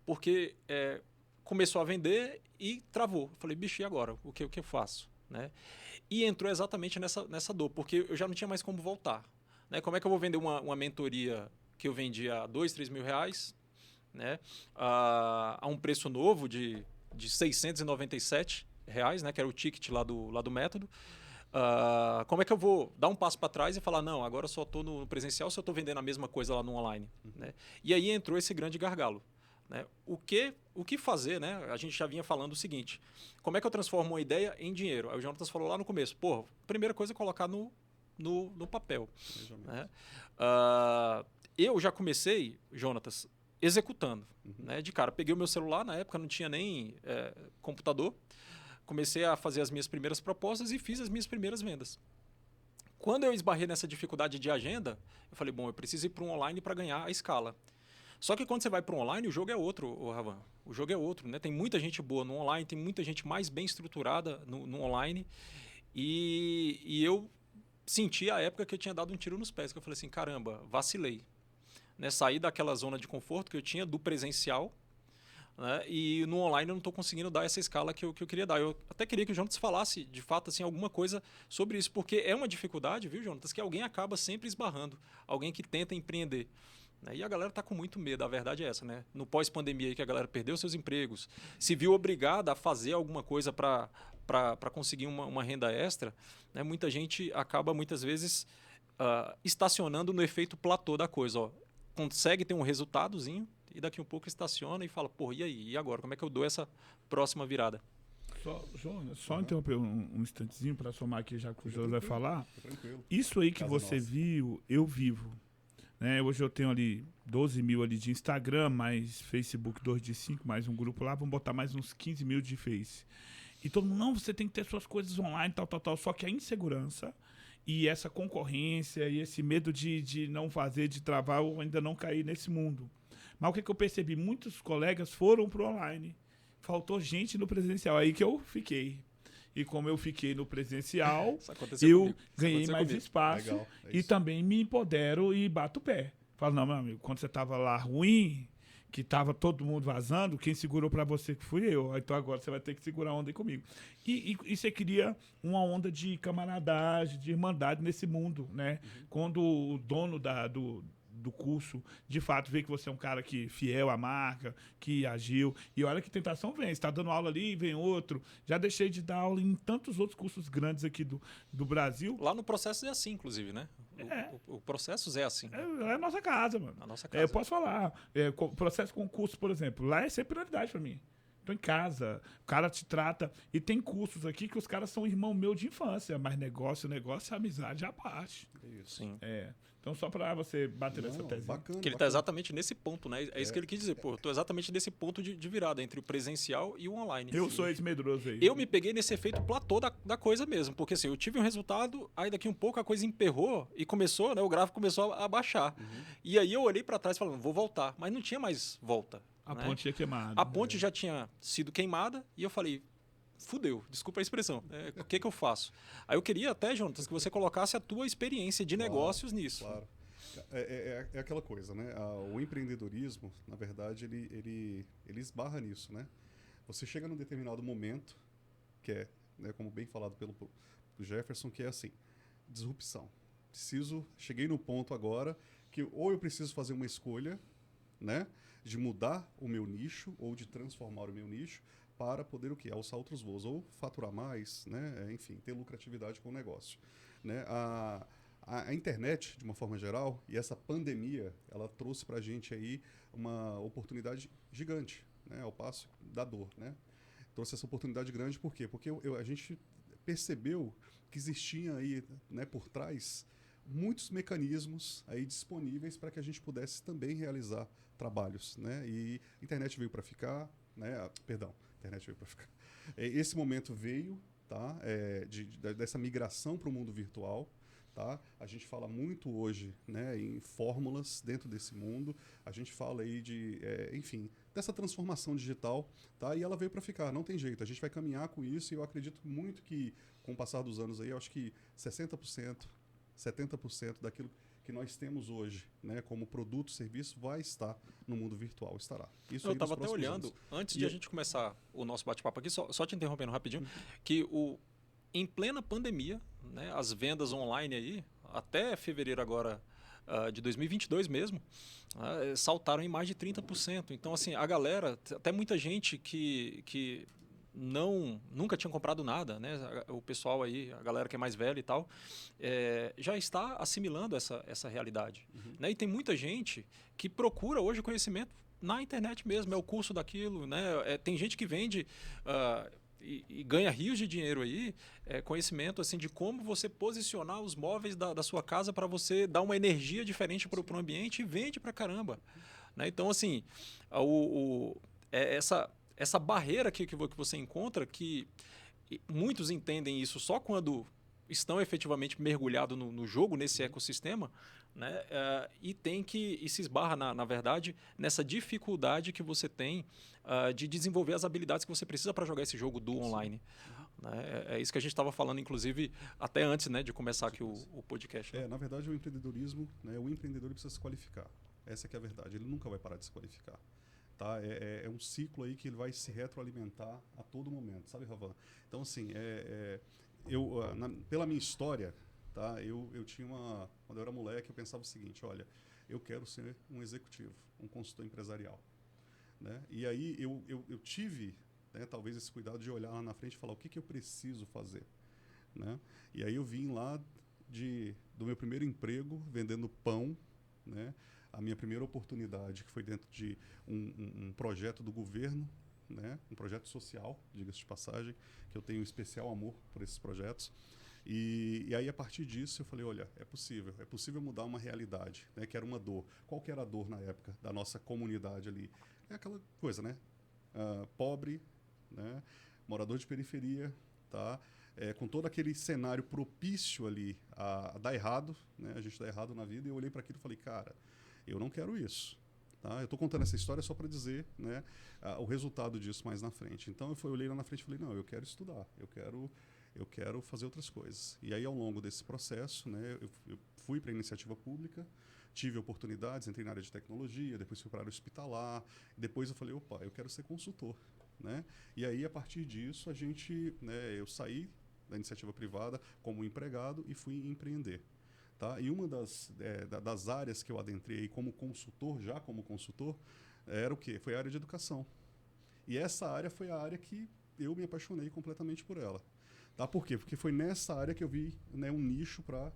Porque começou a vender e travou. Falei, bicho, e agora? O que eu faço? Né? E entrou exatamente nessa dor, porque eu já não tinha mais como voltar. Né? Como é que eu vou vender uma mentoria que eu vendia a 2, 3 mil reais, né, a um preço novo de 697 reais, né, que era o ticket lá do método. Como é que eu vou dar um passo para trás e falar, não, agora eu só estou no presencial se eu estou vendendo a mesma coisa lá no online? Né? E aí entrou esse grande gargalo. Né? O que fazer? Né? A gente já vinha falando o seguinte, como é que eu transformo uma ideia em dinheiro? Aí o Jonatas falou lá no começo, primeira coisa é colocar no papel. Né? Eu já comecei, Jonatas, executando. Né? De cara, peguei o meu celular, na época não tinha nem computador, comecei a fazer as minhas primeiras propostas e fiz as minhas primeiras vendas. Quando eu esbarrei nessa dificuldade de agenda, eu falei, eu preciso ir para um online para ganhar a escala. Só que quando você vai para um online, o jogo é outro, Ravan. O jogo é outro. Né? Tem muita gente boa no online, tem muita gente mais bem estruturada no online. E eu senti a época que eu tinha dado um tiro nos pés, que eu falei assim, caramba, vacilei. Né, sair daquela zona de conforto que eu tinha do presencial, né, e no online eu não estou conseguindo dar essa escala que eu queria dar. Eu até queria que o Jonatas falasse, de fato, assim, alguma coisa sobre isso, porque é uma dificuldade, viu, Jonatas, que alguém acaba sempre esbarrando, alguém que tenta empreender. Né, e a galera está com muito medo, a verdade é essa. Né? No pós-pandemia, que a galera perdeu seus empregos, se viu obrigada a fazer alguma coisa para conseguir uma renda extra, né, muita gente acaba, muitas vezes, estacionando no efeito platô da coisa, ó. Consegue ter um resultadozinho e daqui um pouco estaciona e fala, e aí? E agora? Como é que eu dou essa próxima virada? Só interromper um instantezinho para somar aqui, já que o Jonas vai falar. Tranquilo. Isso aí que Casa você nossa. viu, eu vivo. Né? Hoje eu tenho ali 12 mil ali de Instagram, mais Facebook 2 de 5, mais um grupo lá, vamos botar mais uns 15 mil de Face. E todo mundo, não, você tem que ter suas coisas online, tal. Só que a insegurança e essa concorrência e esse medo de não fazer, de travar, eu ainda não caí nesse mundo. Mas o que eu percebi? Muitos colegas foram pro online. Faltou gente no presencial. Aí que eu fiquei. E como eu fiquei no presencial, Isso aconteceu eu comigo. Isso ganhei aconteceu mais comigo. espaço. Legal, é E isso. também me empodero e bato o pé. Falo, não, meu amigo, quando você tava lá ruim, que tava todo mundo vazando, quem segurou pra você que fui eu. Então agora você vai ter que segurar a onda aí comigo. E você cria uma onda de camaradagem, de irmandade nesse mundo, né? Quando o dono do curso, de fato, vê que você é um cara que fiel à marca, que agiu. E olha que tentação vem. Você está dando aula ali, vem outro. Já deixei de dar aula em tantos outros cursos grandes aqui do Brasil. Lá no processo é assim, inclusive, né? O processo é assim. É a nossa casa, mano. A nossa Eu casa. posso falar. Processo concurso, por exemplo. Lá é sempre prioridade pra mim. Tô em casa, o cara te trata. E tem cursos aqui que os caras são irmão meu de infância, mas negócio, amizade à parte. É isso. Sim. Então, só pra você bater nessa Não, tese. bacana. Que ele está bacana. exatamente nesse ponto, né? É isso que ele quis dizer. Pô, eu tô exatamente nesse ponto de virada entre o presencial e o online. Eu sou esse medroso aí. Eu me peguei nesse efeito platô da coisa mesmo, porque assim, eu tive um resultado, aí daqui um pouco a coisa emperrou e começou, né? O gráfico começou a baixar. E aí eu olhei para trás falando, vou voltar, mas não tinha mais volta. A né? ponte é queimada. A ponte já tinha sido queimada e eu falei, fudeu, desculpa a expressão, o que eu faço? Aí eu queria até, Jonatas, que você colocasse a tua experiência de negócios nisso. Claro. É aquela coisa, né? O empreendedorismo, na verdade, ele esbarra nisso, né? Você chega num determinado momento, que é, né, como bem falado pelo Jefferson, que é assim, disrupção. Cheguei no ponto agora que ou eu preciso fazer uma escolha, né, de mudar o meu nicho ou de transformar o meu nicho para poder o quê? Alçar outros voos, ou faturar mais, né? Enfim, ter lucratividade com o negócio. Né? A internet, de uma forma geral, e essa pandemia, ela trouxe para a gente aí uma oportunidade gigante, né? Ao passo da dor, né? Trouxe essa oportunidade grande, por quê? Porque a gente percebeu que existia aí, né, por trás, muitos mecanismos aí disponíveis para que a gente pudesse também realizar trabalhos, né? E a internet veio para ficar, né? Perdão, a internet veio para ficar. Esse momento veio, tá? Dessa migração para o mundo virtual. Tá? A gente fala muito hoje, né, em fórmulas dentro desse mundo. A gente fala aí enfim, dessa transformação digital, tá? E ela veio para ficar, não tem jeito. A gente vai caminhar com isso e eu acredito muito que, com o passar dos anos aí, eu acho que 60%, 70% daquilo que nós temos hoje, né, como produto, serviço, vai estar no mundo virtual, estará. Isso Eu aí nos estava até próximos olhando, anos. antes de a gente começar o nosso bate-papo aqui, só te interrompendo rapidinho, que em plena pandemia, né, as vendas online aí, até fevereiro agora de 2022 mesmo, saltaram em mais de 30%. Então, assim, a galera, até muita gente que nunca tinha comprado nada, né? O pessoal aí, a galera que é mais velha e tal, já está assimilando essa realidade. Né? E tem muita gente que procura hoje conhecimento na internet mesmo, é o curso daquilo, né? Tem gente que vende e ganha rios de dinheiro aí, conhecimento assim de como você posicionar os móveis da sua casa para você dar uma energia diferente para o ambiente e vende pra caramba. Né? Então, assim, essa barreira que você encontra, que muitos entendem isso só quando estão efetivamente mergulhados no jogo, nesse ecossistema, né? E se esbarra, na verdade, nessa dificuldade que você tem de desenvolver as habilidades que você precisa para jogar esse jogo do online. Né? É isso que a gente estava falando, inclusive, até antes, né, de começar aqui o podcast. Né? Na verdade, o empreendedorismo, né, o empreendedor precisa se qualificar. Essa que é a verdade. Ele nunca vai parar de se qualificar. Tá? É um ciclo aí que ele vai se retroalimentar a todo momento, sabe, Ravan? Então, assim, pela minha história, tá? Eu tinha quando eu era moleque, eu pensava o seguinte, olha, eu quero ser um executivo, um consultor empresarial. Né? E aí eu tive, né, talvez esse cuidado de olhar lá na frente e falar o que eu preciso fazer. Né? E aí eu vim lá do meu primeiro emprego, vendendo pão, né? A minha primeira oportunidade, que foi dentro de um projeto do governo, né? Um projeto social, diga-se de passagem, que eu tenho um especial amor por esses projetos. E aí, a partir disso, eu falei, olha, é possível mudar uma realidade, né? Que era uma dor. Qual que era a dor na época da nossa comunidade ali? É aquela coisa, né? Pobre, né? Morador de periferia, tá? Com todo aquele cenário propício ali a dar errado, né? A gente dá errado na vida, e eu olhei para aquilo e falei, cara, eu não quero isso. Tá? Eu estou contando essa história só para dizer, né, o resultado disso mais na frente. Então, eu olhei lá na frente e falei, não, eu quero estudar, eu quero fazer outras coisas. E aí, ao longo desse processo, né, eu fui para a iniciativa pública, tive oportunidades, entrei na área de tecnologia, depois fui para a área hospitalar, depois eu falei, opa, eu quero ser consultor. Né? E aí, a partir disso, eu saí da iniciativa privada como empregado e fui empreender. Tá? E uma das áreas que eu adentrei como consultor, era o quê? Foi a área de educação. E essa área foi a área que eu me apaixonei completamente por ela. Tá? Por quê? Porque foi nessa área que eu vi, né, um nicho para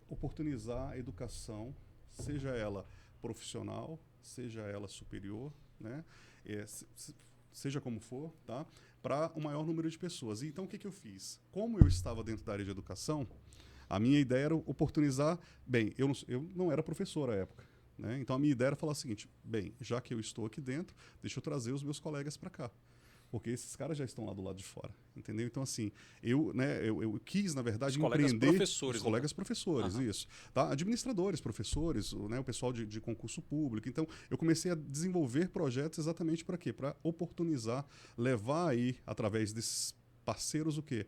oportunizar a educação, seja ela profissional, seja ela superior, né? Seja como for, tá? Para o maior número de pessoas. Então, o que eu fiz? Como eu estava dentro da área de educação, a minha ideia era oportunizar... Bem, eu não era professor à época, né? Então, a minha ideia era falar o seguinte, bem, já que eu estou aqui dentro, deixa eu trazer os meus colegas para cá. Porque esses caras já estão lá do lado de fora, entendeu? Então, assim, eu quis, na verdade, empreender... Os colegas professores, isso. Tá? Administradores, professores, o pessoal de concurso público. Então, eu comecei a desenvolver projetos exatamente para quê? Para oportunizar, levar aí, através desses parceiros, o quê?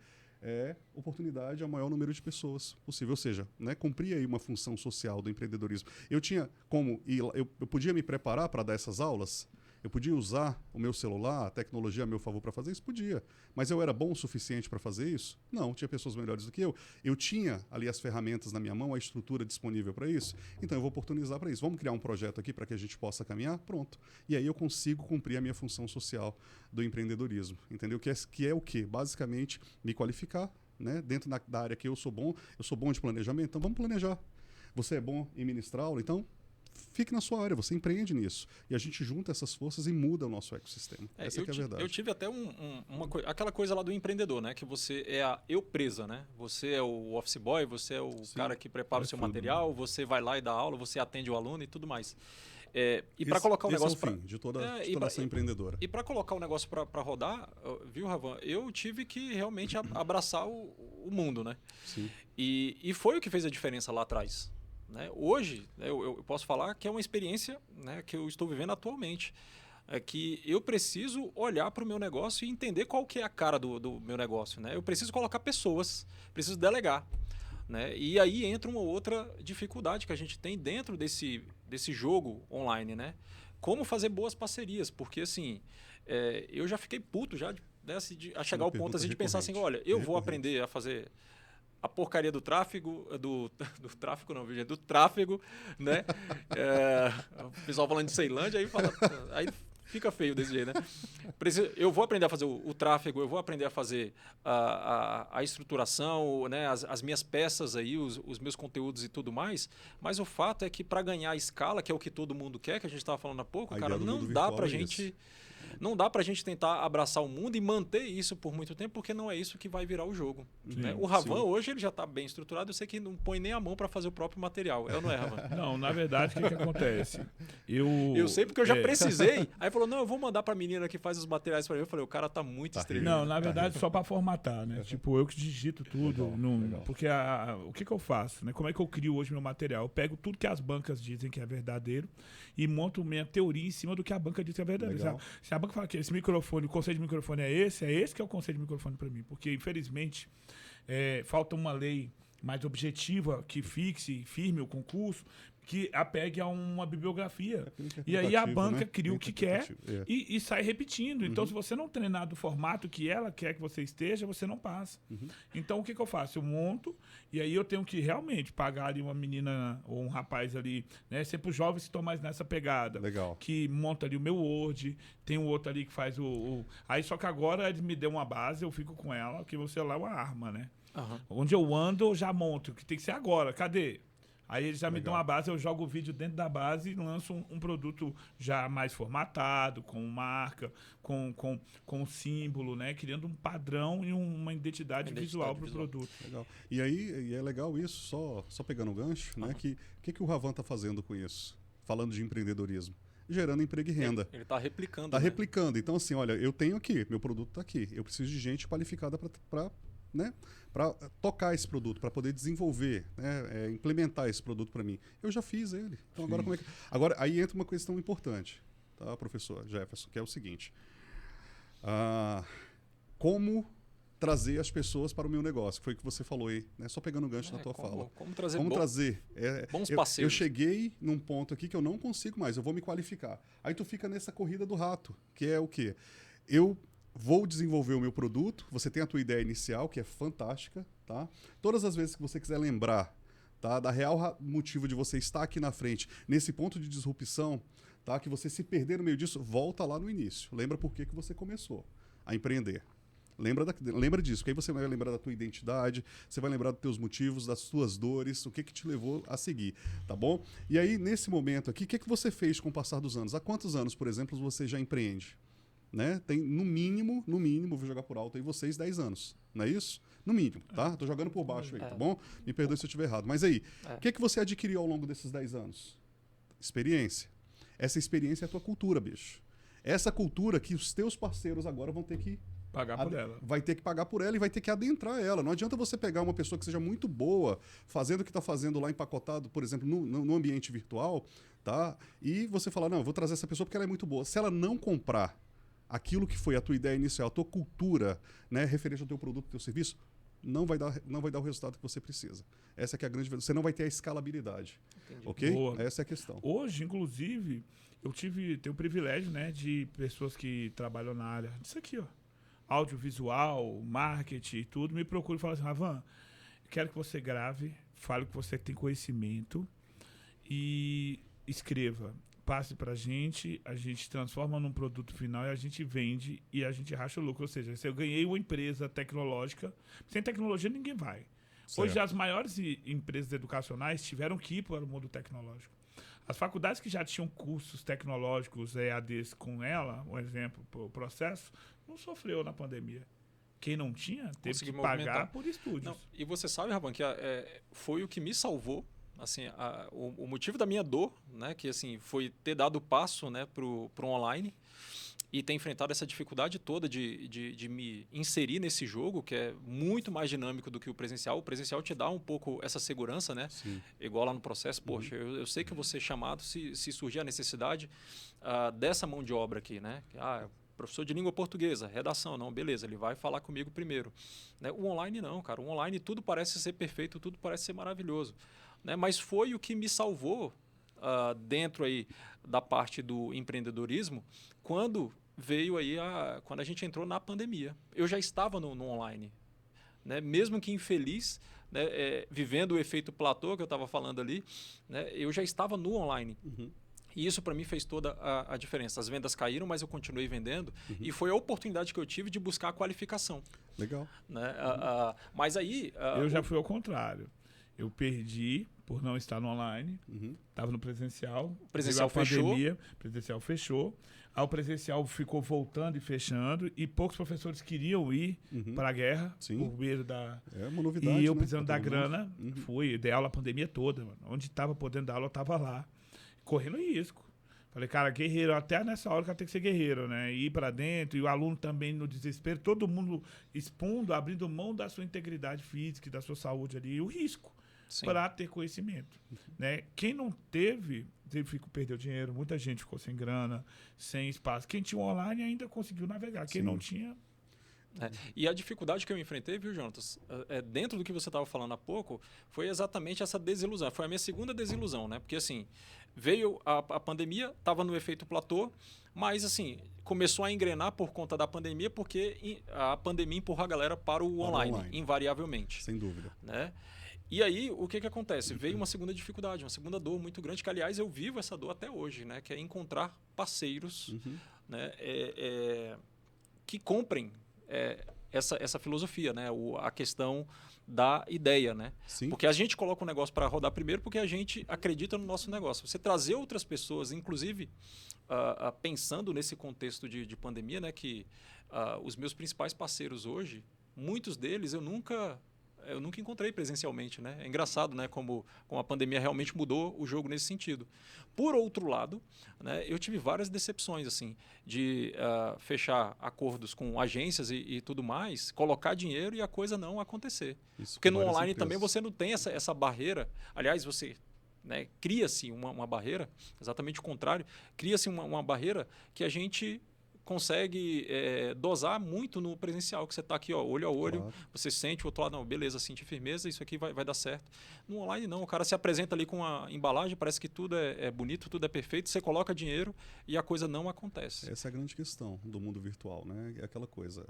Oportunidade ao maior número de pessoas possível. Ou seja, né, cumprir aí uma função social do empreendedorismo. Eu tinha como... Eu podia me preparar para dar essas aulas... Eu podia usar o meu celular, a tecnologia a meu favor para fazer isso? Podia. Mas eu era bom o suficiente para fazer isso? Não, tinha pessoas melhores do que eu. Eu tinha ali as ferramentas na minha mão, a estrutura disponível para isso. Então eu vou oportunizar para isso. Vamos criar um projeto aqui para que a gente possa caminhar? Pronto. E aí eu consigo cumprir a minha função social do empreendedorismo. Entendeu? Que é o quê? Basicamente, me qualificar, né? Dentro da área que eu sou bom de planejamento, então vamos planejar. Você é bom em ministrar aula, então fique na sua área, você empreende nisso. E a gente junta essas forças e muda o nosso ecossistema. Essa que é a verdade. Eu tive até aquela coisa lá do empreendedor, né? Que você é a empresa, né? Você é o office boy, você é o cara que prepara o seu material, você vai lá e dá aula, você atende o aluno e tudo mais. E para colocar o negócio para de toda ação empreendedora. E para colocar o negócio para rodar, viu, Ravan? Eu tive que realmente abraçar o mundo, né? Sim. E foi o que fez a diferença lá atrás. Né? Hoje, eu posso falar que é uma experiência, né, que eu estou vivendo atualmente. É que eu preciso olhar para o meu negócio e entender qual que é a cara do meu negócio. Né? Eu preciso colocar pessoas, preciso delegar. Né? E aí entra uma outra dificuldade que a gente tem dentro desse jogo online. Né? Como fazer boas parcerias, porque assim, eu já fiquei puto já a chegar ao ponto assim, de pensar assim, olha, eu vou aprender a fazer... a porcaria do tráfego, do tráfego, né? O pessoal falando de Ceilândia, aí fica feio desse jeito, né? Eu vou aprender a fazer o tráfego, eu vou aprender a fazer a estruturação, né? As minhas peças aí, os meus conteúdos e tudo mais, mas o fato é que para ganhar escala, que é o que todo mundo quer, que a gente estava falando há pouco, cara, não dá para gente... Não dá pra gente tentar abraçar o mundo e manter isso por muito tempo, porque não é isso que vai virar o jogo. Sim, né? O Ravan hoje ele já está bem estruturado, eu sei que não põe nem a mão para fazer o próprio material. Não é, Ravan? Não, na verdade, o que acontece? Eu sei porque eu já precisei. Aí falou, não, eu vou mandar pra menina que faz os materiais para mim. Eu falei, o cara tá muito estreito. Não, na verdade, só para formatar, né? Tipo, eu que digito tudo. Legal. Porque o que eu faço? Né? Como é que eu crio hoje meu material? Eu pego tudo que as bancas dizem que é verdadeiro e monto minha teoria em cima do que a banca diz que é verdadeiro. Se a banca fala que esse microfone, o conceito de microfone é esse que é o conceito de microfone para mim. Porque, infelizmente, falta uma lei mais objetiva que fixe, firme o concurso, que apegue a uma bibliografia. E aí a banca cria o que quer e sai repetindo. Então, se você não treinar do formato que ela quer que você esteja, você não passa. Então, o que eu faço? Eu monto e aí eu tenho que realmente pagar ali uma menina ou um rapaz ali, né? Sempre os jovens que estão mais nessa pegada. Legal. Que monta ali o meu Word, tem um outro ali que faz Aí, só que agora eles me dão uma base, eu fico com ela, que o celular é uma arma, né? Onde eu ando, eu já monto, que tem que ser agora. Cadê? Aí eles já me dão a base, eu jogo o vídeo dentro da base e lanço um produto já mais formatado, com marca, com símbolo, né? Criando um padrão e uma identidade visual para o produto. Legal. E aí, é legal isso, só pegando o gancho, né? Que o Ravan está fazendo com isso? Falando de empreendedorismo. Gerando emprego e renda. Ele está replicando. Está replicando. Então, assim, olha, eu tenho aqui, meu produto está aqui. Eu preciso de gente qualificada para tocar esse produto, para poder desenvolver, né, implementar esse produto para mim. Eu já fiz ele. Então, agora como é que... Agora, aí entra uma questão importante, tá, professor Jefferson, que é o seguinte. Como trazer as pessoas para o meu negócio, que foi o que você falou aí, né? Só pegando o gancho na tua fala. Como trazer, bons parceiros. Eu parceiros. cheguei num ponto aqui que eu não consigo mais, eu vou me qualificar. Aí tu fica nessa corrida do rato, que é o quê? Eu vou desenvolver o meu produto, você tem a tua ideia inicial, que é fantástica, tá? Todas as vezes que você quiser lembrar, tá, da real motivo de você estar aqui na frente, nesse ponto de disrupção, tá, que você se perder no meio disso, volta lá no início. Lembra por que você começou a empreender. Lembra disso, porque aí você vai lembrar da tua identidade, você vai lembrar dos teus motivos, das tuas dores, o que te levou a seguir, tá bom? E aí, nesse momento aqui, o que você fez com o passar dos anos? Há quantos anos, por exemplo, você já empreende? Né? Tem, no mínimo, vou jogar por alto aí, vocês 10 anos, não é isso? No mínimo, tá? Tô jogando por baixo aí, tá bom? Me perdoe se eu estiver errado. Mas aí, o que você adquiriu ao longo desses 10 anos? Experiência. Essa experiência é a tua cultura, bicho. Essa cultura que os teus parceiros agora vão ter que pagar por ela. Vai ter que pagar por ela e vai ter que adentrar ela. Não adianta você pegar uma pessoa que seja muito boa, fazendo o que está fazendo lá empacotado, por exemplo, no ambiente virtual, tá? E você falar, não, eu vou trazer essa pessoa porque ela é muito boa. Se ela não comprar aquilo que foi a tua ideia inicial, a tua cultura, né, referente ao teu produto, ao teu serviço, não vai dar o resultado que você precisa. Essa que é a grande... Você não vai ter a escalabilidade. Entendi. Ok? Boa. Essa é a questão. Hoje, inclusive, tenho o privilégio, né, de pessoas que trabalham na área disso aqui, ó. Audiovisual, marketing e tudo, me procuram e falam assim, Ravan, quero que você grave, fale que você tem conhecimento e escreva. Passe pra gente, a gente transforma num produto final e a gente vende e a gente racha o lucro. Ou seja, se eu ganhei uma empresa tecnológica, sem tecnologia ninguém vai. Certo. Hoje as maiores empresas educacionais tiveram que ir para o mundo tecnológico. As faculdades que já tinham cursos tecnológicos EADs com ela, um exemplo, o processo, não sofreu na pandemia. Quem não tinha, teve que pagar por estúdios. Não, e você sabe, Ravan, que foi o que me salvou. Assim, o motivo da minha dor, né, que assim, foi ter dado o passo, né, pro online e ter enfrentado essa dificuldade toda de me inserir nesse jogo, que é muito mais dinâmico do que o presencial. O presencial te dá um pouco essa segurança, né? Sim. Igual lá no processo. Poxa, eu sei que eu vou ser chamado se surgir a necessidade dessa mão de obra aqui, né? Professor de língua portuguesa, redação, não, beleza, ele vai falar comigo primeiro. Né? O online não, cara. O online tudo parece ser perfeito, tudo parece ser maravilhoso. Né? Mas foi o que me salvou dentro aí da parte do empreendedorismo quando veio aí quando a gente entrou na pandemia. Eu já estava no online, né? Mesmo que infeliz, né? Vivendo o efeito platô que eu estava falando ali, né? Eu já estava no online. Uhum. E isso para mim fez toda a diferença. As vendas caíram, mas eu continuei vendendo. Uhum. E foi a oportunidade que eu tive de buscar a qualificação. Legal. Né? Mas aí... eu já fui ao contrário. Eu perdi por não estar no online. Estava no presencial. O presencial fechou. Pandemia, presencial fechou. Aí o presencial ficou voltando e fechando. E poucos professores queriam ir para a guerra. Sim. Por medo da... É uma novidade, e eu, precisando da grana, fui. Dei aula a pandemia toda. Mano. Onde estava podendo dar aula, eu estava lá. Correndo risco. Falei, cara, guerreiro, até nessa hora que tem que ser guerreiro, né? Ir para dentro, e o aluno também no desespero, todo mundo expondo, abrindo mão da sua integridade física e da sua saúde ali, e o risco para ter conhecimento. Né? Quem não teve perdeu dinheiro, muita gente ficou sem grana, sem espaço. Quem tinha online ainda conseguiu navegar, quem não tinha... E a dificuldade que eu enfrentei, viu, Jonatas, dentro do que você estava falando há pouco, foi exatamente essa desilusão. Foi a minha segunda desilusão, né? Porque, assim, veio a pandemia, estava no efeito platô, mas, assim, começou a engrenar por conta da pandemia, porque a pandemia empurrou a galera para o online, invariavelmente. Sem dúvida. Né? E aí, o que acontece? Veio uma segunda dificuldade, uma segunda dor muito grande, que, aliás, eu vivo essa dor até hoje, né? Que é encontrar parceiros né? Que comprem essa filosofia, né? A questão da ideia, né? Sim. Porque a gente coloca um negócio para rodar primeiro porque a gente acredita no nosso negócio. Você trazer outras pessoas, inclusive pensando nesse contexto de pandemia, né? Que os meus principais parceiros hoje, muitos deles eu nunca encontrei presencialmente, né? É engraçado, né? Como a pandemia realmente mudou o jogo nesse sentido. Por outro lado, né, eu tive várias decepções, assim, de fechar acordos com agências e tudo mais, colocar dinheiro e a coisa não acontecer. Isso, porque com no várias online empresas. também você não tem essa barreira. Aliás, você, né, cria-se uma barreira, exatamente o contrário, cria-se uma barreira que a gente consegue dosar muito no presencial, que você está aqui, ó, olho a olho, Claro. você sente o outro lado, não, beleza, senti firmeza, isso aqui vai dar certo. No online não, o cara se apresenta ali com a embalagem, parece que tudo é bonito, tudo é perfeito, você coloca dinheiro e a coisa não acontece. Essa é a grande questão do mundo virtual, né? É aquela coisa,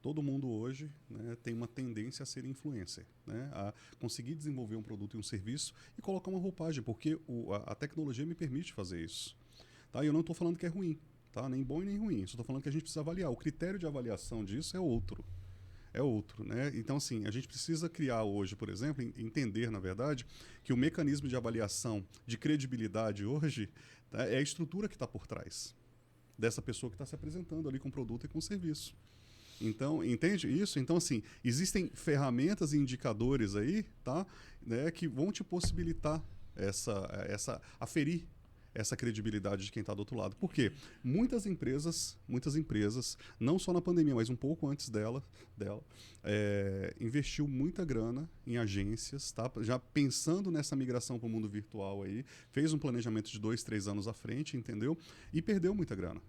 todo mundo hoje, né, tem uma tendência a ser influencer, né? A conseguir desenvolver um produto e um serviço e colocar uma roupagem, porque a tecnologia me permite fazer isso. Tá? E eu não estou falando que é ruim, tá? Nem bom e nem ruim. Só estou falando que a gente precisa avaliar. O critério de avaliação disso é outro. É outro, né? Então, assim, a gente precisa criar hoje, por exemplo, entender, na verdade, que o mecanismo de avaliação de credibilidade hoje, tá, é a estrutura que está por trás dessa pessoa que está se apresentando ali com o produto e com o serviço. Então, entende isso? Então, assim, existem ferramentas e indicadores aí, tá, né, que vão te possibilitar aferir essa credibilidade de quem está do outro lado. Por quê? Muitas empresas, não só na pandemia, mas um pouco antes dela investiu muita grana em agências, tá? Já pensando nessa migração para o mundo virtual aí, fez um planejamento de 2, 3 anos à frente, entendeu? E perdeu muita grana.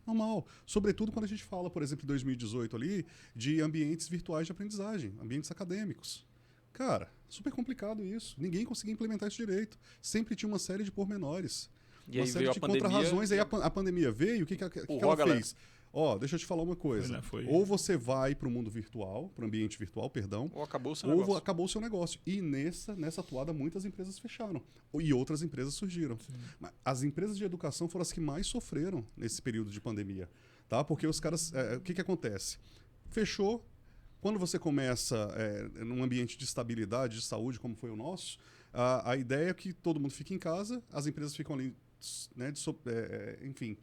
Normal. Sobretudo quando a gente fala, por exemplo, em 2018 ali, de ambientes virtuais de aprendizagem, ambientes acadêmicos. Cara, super complicado isso. Ninguém conseguia implementar isso direito. Sempre tinha uma série de pormenores. E Uma aí série veio de a pandemia. contra-razões. Aí a pandemia veio, o que ela fez? Ó, deixa eu te falar uma coisa. Ou você vai para o mundo virtual, para o ambiente virtual, perdão. Ou acabou o seu ou negócio. acabou o seu negócio. E nessa atuada, muitas empresas fecharam. E outras empresas surgiram. Mas as empresas de educação foram as que mais sofreram nesse período de pandemia. Tá? Porque os caras... o que acontece? Fechou. Quando você começa num ambiente de estabilidade, de saúde, como foi o nosso, a ideia é que todo mundo fique em casa, as empresas ficam ali, né, enfim,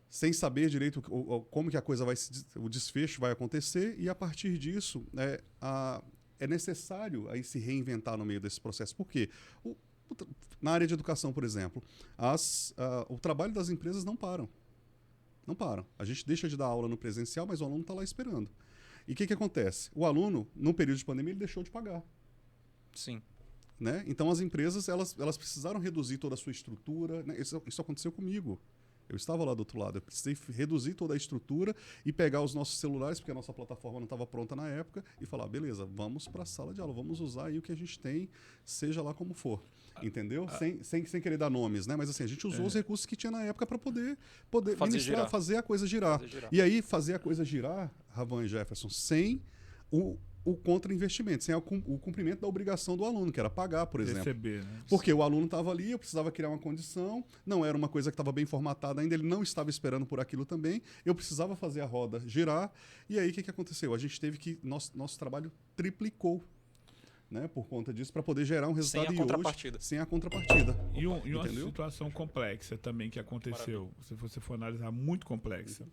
sem saber direito como que a coisa o desfecho vai acontecer, e a partir disso é necessário aí se reinventar no meio desse processo. Por quê? Na área de educação, por exemplo, o trabalho das empresas não param. Não param. A gente deixa de dar aula no presencial, mas o aluno está lá esperando. E o que acontece? O aluno, no período de pandemia, ele deixou de pagar. Sim. Né? Então, as empresas elas precisaram reduzir toda a sua estrutura. Né? Isso aconteceu comigo. Eu estava lá do outro lado. Eu precisei reduzir toda a estrutura e pegar os nossos celulares, porque a nossa plataforma não estava pronta na época, e falar, beleza, vamos para a sala de aula, vamos usar aí o que a gente tem, seja lá como for. Entendeu? Sem querer dar nomes, né? Mas assim, a gente usou os recursos que tinha na época para poder fazer a coisa girar. E aí, fazer a coisa girar, Ravan e Jefferson, sem o contra-investimento, sem o cumprimento da obrigação do aluno, que era pagar, por exemplo. Receber, né? Porque o aluno estava ali, eu precisava criar uma condição, não era uma coisa que estava bem formatada ainda, ele não estava esperando por aquilo também, eu precisava fazer a roda girar, e aí o que aconteceu? A gente teve que... Nosso trabalho triplicou, né, por conta disso, para poder gerar um resultado sem a contrapartida. E uma situação complexa também que aconteceu, se você for analisar, muito complexa.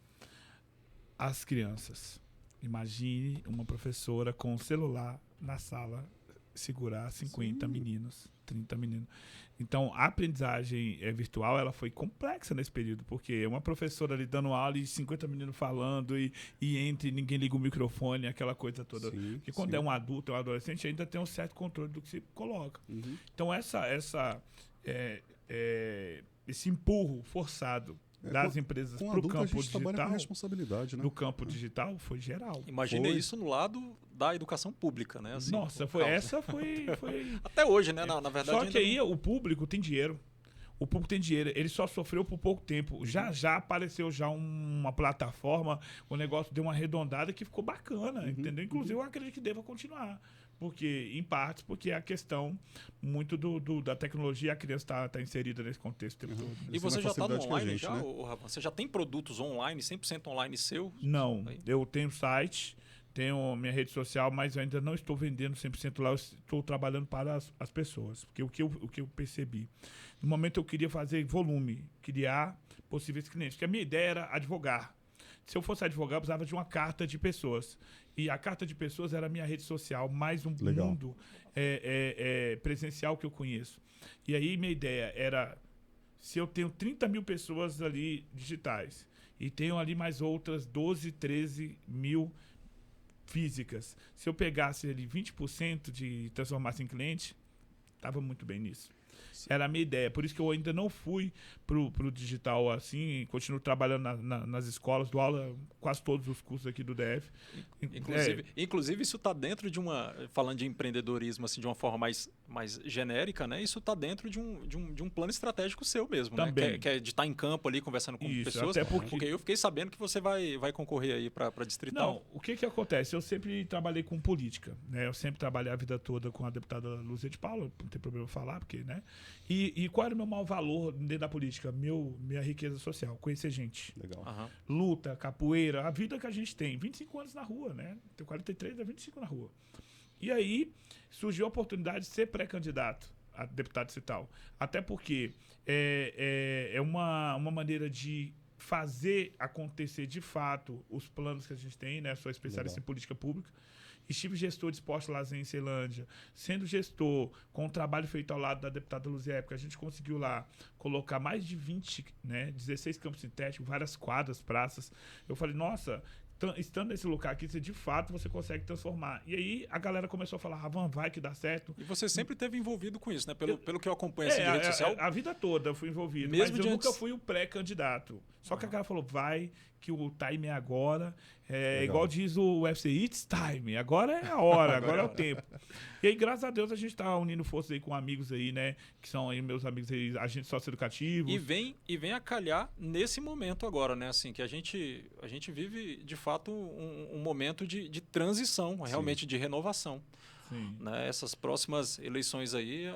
As crianças. Imagine uma professora com um celular na sala segurar 50 meninos, 30 meninos. Então, a aprendizagem virtual ela foi complexa nesse período, porque uma professora ali dando aula e 50 meninos falando e ninguém liga o microfone, aquela coisa toda. Porque quando é um adulto, é um adolescente, ainda tem um certo controle do que se coloca. Então, esse empurro forçado das empresas para o campo digital, responsabilidade, né? no campo digital, foi geral. Imagina isso no lado da educação pública, né? Assim, Nossa, essa foi... Até hoje, né? Na verdade. Só que aí o público tem dinheiro. o público tem dinheiro, ele só sofreu por pouco tempo. Já apareceu já uma plataforma, o negócio deu uma arredondada que ficou bacana, entendeu? Inclusive, eu acredito que deva continuar. Porque, em partes, porque é a questão muito da tecnologia, a criança está inserida nesse contexto o tempo todo. E você já está no online gente, já, né? Rafa? Você já tem produtos online, 100% online seu? Não, Aí? eu tenho site, tenho minha rede social, mas eu ainda não estou vendendo 100% lá, eu estou trabalhando para as pessoas. Porque o que eu percebi? No momento eu queria fazer volume, criar possíveis clientes, porque a minha ideia era advogar. Se eu fosse advogar, eu precisava de uma carta de pessoas. E a carta de pessoas era a minha rede social, mais um Legal. mundo presencial que eu conheço. E aí minha ideia era, se eu tenho 30 mil pessoas ali digitais e tenho ali mais outras 12, 13 mil físicas, se eu pegasse ali 20% de transformasse em cliente, estava muito bem nisso. Era a minha ideia. Por isso que eu ainda não fui pro digital assim, continuo trabalhando nas escolas, dou aula quase todos os cursos aqui do DF. Inclusive isso está dentro de falando de empreendedorismo assim, de uma forma mais genérica, né? Isso está dentro de um plano estratégico seu mesmo, também. Né? Que é de estar em campo ali, conversando com Isso, pessoas. até porque eu fiquei sabendo que você vai concorrer aí para distrital. Não, o que acontece? Eu sempre trabalhei com política, né? Eu sempre trabalhei a vida toda com a deputada Luzia de Paula, não tem problema falar, porque, né? E qual era o meu maior valor dentro da política? Minha riqueza social, conhecer gente. Legal. Luta, capoeira, a vida que a gente tem. 25 anos na rua, né? Tenho 43, é 25 na rua. E aí surgiu a oportunidade de ser pré-candidato a deputado distrital. Até porque é uma maneira de fazer acontecer de fato os planos que a gente tem, né? Sou especialista em política pública. Estive gestor de esporte e lazer em Ceilândia, sendo gestor, com o trabalho feito ao lado da deputada Luzia Época, a gente conseguiu lá colocar mais de 20, né, 16 campos sintéticos, várias quadras, praças. Eu falei, nossa, estando nesse lugar aqui, de fato você consegue transformar. E aí a galera começou a falar, Ravan, vai que dá certo. E você sempre esteve envolvido com isso, né? Pelo que eu acompanho assim, de rede social. A vida toda eu fui envolvido, Mesmo mas eu nunca fui o pré-candidato. Só que a cara falou, vai, que o time é agora. Igual diz o UFC, it's time. Agora é a hora, agora é o tempo. E aí, graças a Deus, a gente tá unindo forças aí com amigos aí, né? Que são aí meus amigos aí, agentes socioeducativos. E vem a calhar nesse momento agora, né? Assim, que a gente vive, de fato, um momento de transição, realmente de renovação. Sim. Né? Essas próximas eleições aí,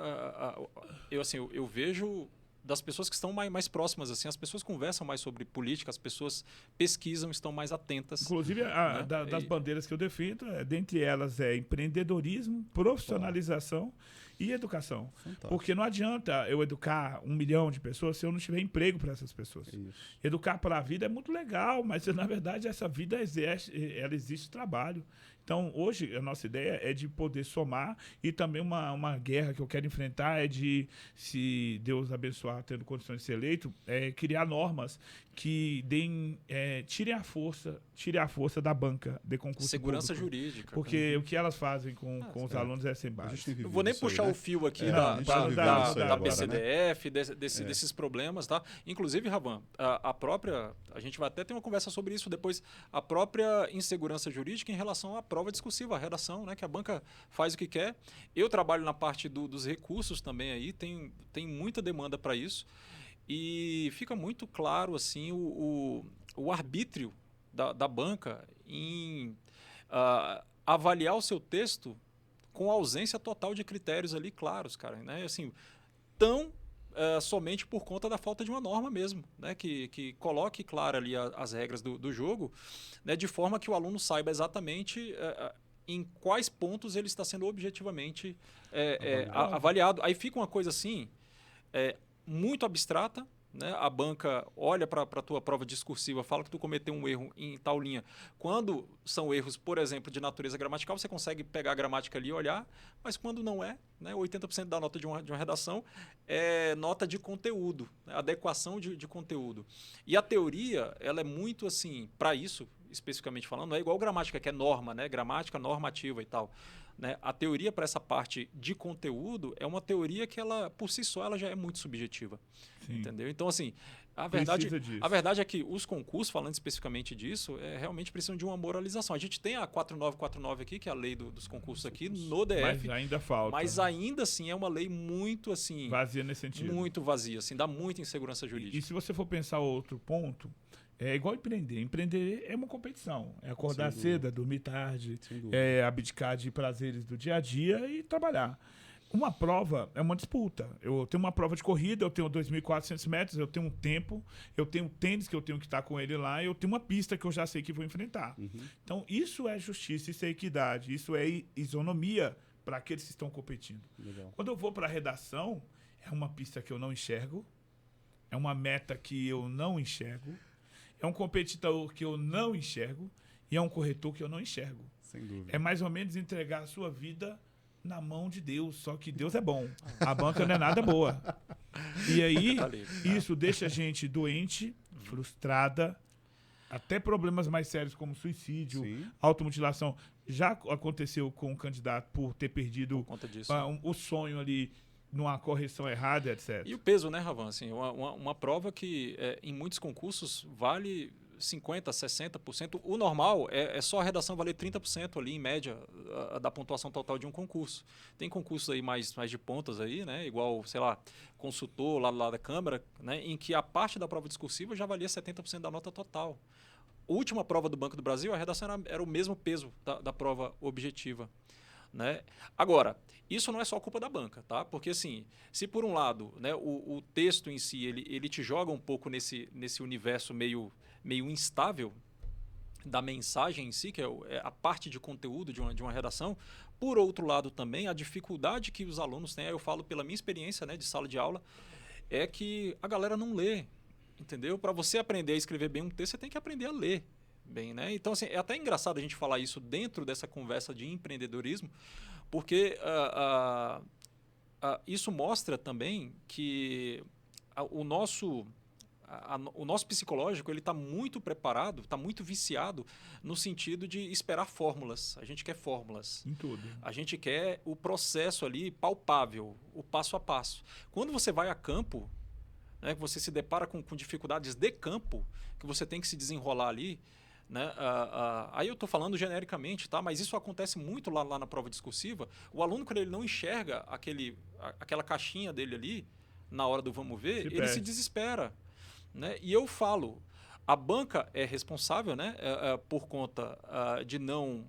eu vejo das pessoas que estão mais próximas, assim, as pessoas conversam mais sobre política, as pessoas pesquisam, estão mais atentas. Inclusive, das bandeiras que eu defendo, dentre elas empreendedorismo, profissionalização e educação. Fantástico. Porque não adianta eu educar 1 milhão de pessoas se eu não tiver emprego para essas pessoas. Isso. Educar para a vida é muito legal, mas na verdade essa vida existe trabalho. Então, hoje, a nossa ideia é de poder somar e também uma guerra que eu quero enfrentar é de, se Deus abençoar, tendo condições de ser eleito, criar normas que tirem a força da banca de concurso Segurança público. jurídica. Porque o que elas fazem com os alunos é sem A base. gente tem Eu vivido vou nem isso aí, puxar né? o fio aqui a gente tá vivendo isso aí da agora, PCDF, desses problemas, tá? Inclusive, Ravan, a gente vai até ter uma conversa sobre isso depois, a própria insegurança jurídica em relação à prova discursiva, a redação, né? Que a banca faz o que quer. Eu trabalho na parte dos recursos também aí, tem muita demanda para isso. E fica muito claro assim o arbítrio da banca em avaliar o seu texto com ausência total de critérios ali claros, cara, né? Assim, somente por conta da falta de uma norma mesmo, né? Que coloque claro ali as regras do jogo, né? De forma que o aluno saiba exatamente em quais pontos ele está sendo objetivamente avaliado. Aí fica uma coisa assim, muito abstrata, né? A banca olha para a tua prova discursiva, fala que tu cometeu um erro em tal linha. Quando são erros, por exemplo, de natureza gramatical, você consegue pegar a gramática ali e olhar, mas quando não é, né? 80% da nota de uma redação é nota de conteúdo, né? Adequação de conteúdo. E a teoria, ela é muito assim, para isso, especificamente falando, não é igual gramática, que é norma, né? Gramática normativa e tal. Né? A teoria para essa parte de conteúdo é uma teoria que ela, por si só, ela já é muito subjetiva. Sim. Entendeu? Então, assim, precisa disso. A verdade é que os concursos, falando especificamente disso, realmente precisam de uma moralização. A gente tem a 4949 aqui, que é a lei dos concursos aqui, no DF. Mas ainda falta. Mas ainda assim é uma lei muito assim... Vazia nesse sentido. Muito vazia, assim, dá muita insegurança jurídica. E se você for pensar outro ponto, é igual empreender. Empreender é uma competição. É acordar cedo, é dormir tarde, é abdicar de prazeres do dia a dia e trabalhar. Uma prova é uma disputa. Eu tenho uma prova de corrida, eu tenho 2.400 metros, eu tenho um tempo, eu tenho um tênis que eu tenho que estar com ele lá, eu tenho uma pista que eu já sei que vou enfrentar. Então, isso é justiça, isso é equidade, isso é isonomia para aqueles que estão competindo. Legal. Quando eu vou para a redação, é uma pista que eu não enxergo, é uma meta que eu não enxergo, é um competidor que eu não enxergo e é um corretor que eu não enxergo. Sem dúvida. É mais ou menos entregar a sua vida na mão de Deus, só que Deus é bom. A banca não é nada boa. E aí, isso deixa a gente doente, frustrada, até problemas mais sérios como suicídio, automutilação. Já aconteceu com um candidato por ter perdido o sonho ali numa correção errada, etc. E o peso, né, Ravan? Assim, uma prova que em muitos concursos vale 50%, 60%. O normal é só a redação valer 30% ali, em média, da pontuação total de um concurso. Tem concursos aí mais de pontas aí, né? Igual, sei lá, consultor lá da Câmara, né? Em que a parte da prova discursiva já valia 70% da nota total. A última prova do Banco do Brasil, a redação era o mesmo peso da prova objetiva. Né? Agora, isso não é só culpa da banca, tá? Porque assim, se por um lado, né, o texto em si ele te joga um pouco nesse universo meio instável da mensagem em si, que é a parte de conteúdo de uma redação, por outro lado também a dificuldade que os alunos têm, eu falo pela minha experiência, né, de sala de aula, é que a galera não lê, entendeu? Para você aprender a escrever bem um texto, você tem que aprender a ler bem, né? Então, assim, é até engraçado a gente falar isso dentro dessa conversa de empreendedorismo, porque isso mostra também que o nosso psicológico ele está muito preparado, está muito viciado no sentido de esperar fórmulas. A gente quer fórmulas. Em tudo. A gente quer o processo ali palpável, o passo a passo. Quando você vai a campo, né, que você se depara com dificuldades de campo, que você tem que se desenrolar ali, né? Aí eu estou falando genericamente, tá? Mas isso acontece muito lá na prova discursiva. O aluno, quando ele não enxerga aquela caixinha dele ali, na hora do vamos ver, ele se desespera. Né? E eu falo, a banca é responsável, né, por conta de não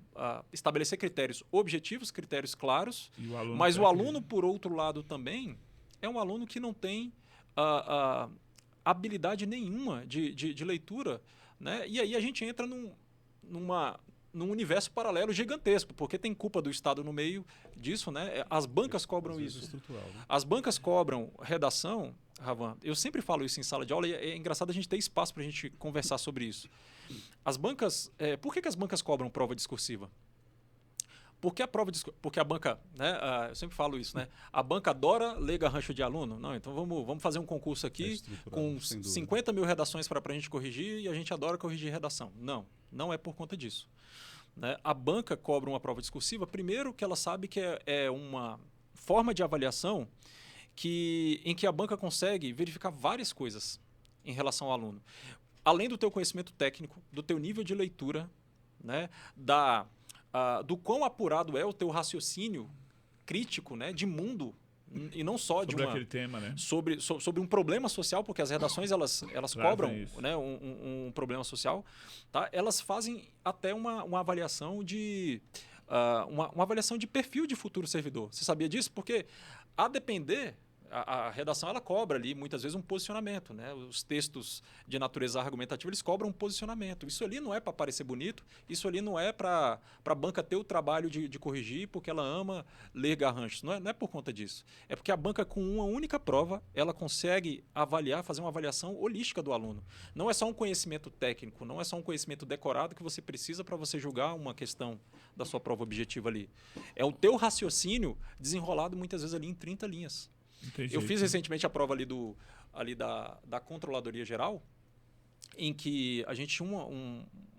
estabelecer critérios objetivos, critérios claros, mas o aluno, por outro lado, também é um aluno que não tem habilidade nenhuma de leitura. Né? E aí a gente entra num universo paralelo gigantesco, porque tem culpa do Estado no meio disso, né? As bancas cobram isso. Estrutural, né? As bancas cobram redação, Ravan. Eu sempre falo isso em sala de aula e é engraçado a gente ter espaço para a gente conversar sobre isso. As bancas, por que as bancas cobram prova discursiva? Porque a banca, né, eu sempre falo isso, né? A banca adora ler garrancho de aluno. Não, então vamos fazer um concurso aqui com 50 mil redações para a gente corrigir e a gente adora corrigir redação. Não é por conta disso. Né? A banca cobra uma prova discursiva, primeiro que ela sabe que é uma forma de avaliação em que a banca consegue verificar várias coisas em relação ao aluno. Além do teu conhecimento técnico, do teu nível de leitura, né, do quão apurado é o teu raciocínio crítico, né, de mundo, e não só sobre aquele tema, né? sobre um problema social, porque as redações elas cobram, né, um problema social, tá? Elas fazem até uma avaliação de uma avaliação de perfil de futuro servidor. Você sabia disso? Porque a depender a redação ela cobra ali muitas vezes um posicionamento, né? Os textos de natureza argumentativa eles cobram um posicionamento. Isso ali não é para parecer bonito, isso ali não é para a banca ter o trabalho de corrigir porque ela ama ler garranchos. Não é por conta disso. É porque a banca com uma única prova ela consegue fazer uma avaliação holística do aluno. Não é só um conhecimento técnico, não é só um conhecimento decorado que você precisa para você julgar uma questão da sua prova objetiva ali. É o teu raciocínio desenrolado muitas vezes ali em 30 linhas. Eu fiz recentemente a prova ali da Controladoria Geral, em que a gente tinha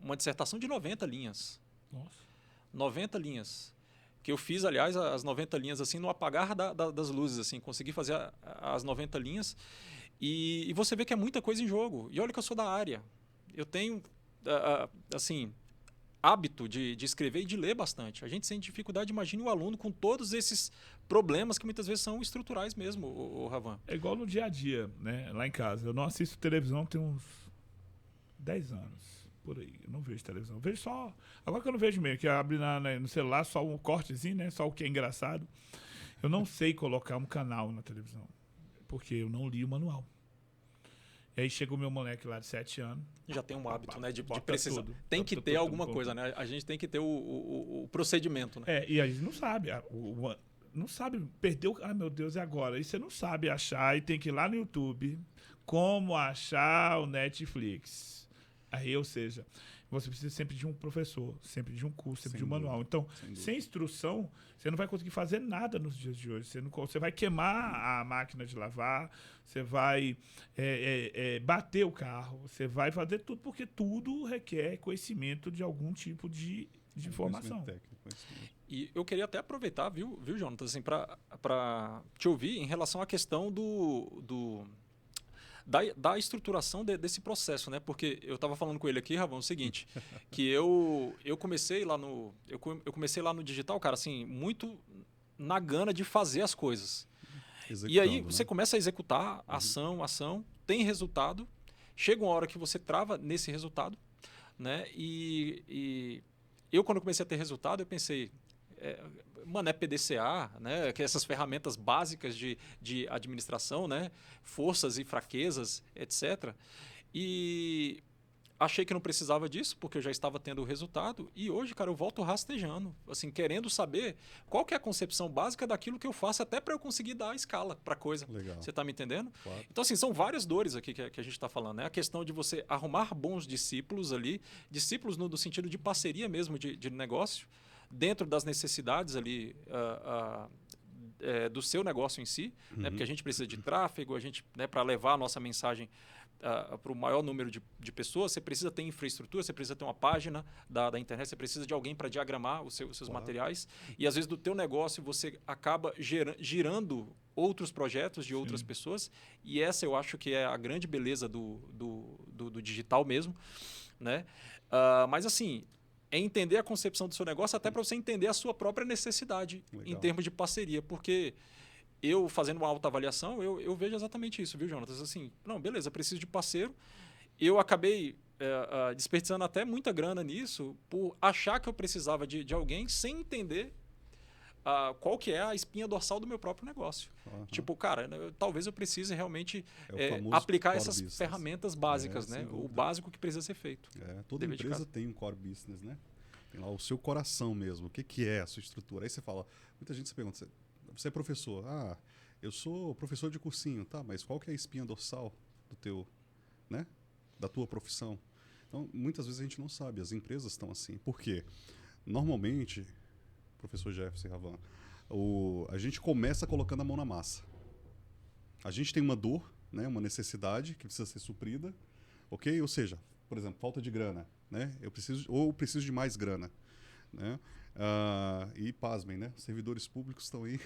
uma dissertação de 90 linhas. Nossa. 90 linhas. Que eu fiz, aliás, as 90 linhas assim, no apagar das luzes. Assim, consegui fazer as 90 linhas. E você vê que é muita coisa em jogo. E olha que eu sou da área. Eu tenho, assim, hábito de escrever e de ler bastante. A gente sente dificuldade, imagine o aluno com todos esses problemas que muitas vezes são estruturais mesmo, o Ravan. É igual no dia a dia, né? Lá em casa. Eu não assisto televisão tem uns 10 anos, por aí. Eu não vejo televisão. Eu vejo só... Agora que eu não vejo mesmo, que abre no celular só um cortezinho, né? Só o que é engraçado. Eu não sei colocar um canal na televisão, porque eu não li o manual. E aí chega o meu moleque lá de 7 anos. Já tem um hábito, né, de bota precisão. tudo, Tem que bota ter tudo, alguma tudo. coisa, né? A gente tem que ter o procedimento, né? E a gente não sabe. Não sabe, perdeu. Ai, meu Deus, e agora? E você não sabe achar e tem que ir lá no YouTube como achar o Netflix. Aí, ou seja, você precisa sempre de um professor, sempre de um curso, sempre Sem de um manual. Então, dúvida. sem instrução, você não vai conseguir fazer nada nos dias de hoje. Você vai queimar a máquina de lavar, você vai bater o carro, você vai fazer tudo, porque tudo requer conhecimento de algum tipo de informação. Técnico, conhecimento. E eu queria até aproveitar, viu Jonathan, assim, para te ouvir em relação à questão da estruturação desse processo, né? Porque eu estava falando com ele aqui, Ravão, o seguinte, que eu comecei lá no digital, cara, assim, muito na gana de fazer as coisas. E aí você começa a executar ação, tem resultado, chega uma hora que você trava nesse resultado, né? E eu, quando comecei a ter resultado, eu pensei, é PDCA, né? Que essas ferramentas básicas de administração, né? Forças e fraquezas, etc. E achei que não precisava disso, porque eu já estava tendo o resultado. E hoje, cara, eu volto rastejando, assim, querendo saber qual que é a concepção básica daquilo que eu faço, até para eu conseguir dar a escala para a coisa. Legal. Você está me entendendo? Claro. Então, assim, são várias dores aqui que a gente está falando, né? A questão de você arrumar bons discípulos ali, discípulos no sentido de parceria mesmo de negócio, dentro das necessidades ali do seu negócio em si, né? Porque a gente precisa de tráfego, a gente, né, para levar a nossa mensagem para o maior número de pessoas, você precisa ter infraestrutura, você precisa ter uma página da internet, você precisa de alguém para diagramar os seus materiais. E às vezes do teu negócio você acaba girando outros projetos de outras pessoas. E essa eu acho que é a grande beleza do digital mesmo, né? Mas assim, é entender a concepção do seu negócio até para você entender a sua própria necessidade em termos de parceria, porque eu fazendo uma autoavaliação, eu vejo exatamente isso, viu, Jonatas? Assim, não, beleza, preciso de parceiro. Eu acabei desperdiçando até muita grana nisso por achar que eu precisava de alguém sem entender qual que é a espinha dorsal do meu próprio negócio. Tipo, cara, talvez eu precise realmente aplicar essas ferramentas básicas, né? O básico que precisa ser feito. Toda empresa tem um core business, né? Tem lá o seu coração mesmo. O que é a sua estrutura? Aí você fala, muita gente se pergunta, você é professor? Eu sou professor de cursinho, tá? Mas qual que é a espinha dorsal do teu, né? Da tua profissão? Então, muitas vezes a gente não sabe. As empresas estão assim. Por quê? Normalmente, professor Jefferson Ravan, a gente começa colocando a mão na massa. A gente tem uma dor, né? Uma necessidade que precisa ser suprida, ok? Ou seja, por exemplo, falta de grana, né? Eu preciso de mais grana, né? E pasmem, né? Servidores públicos estão aí.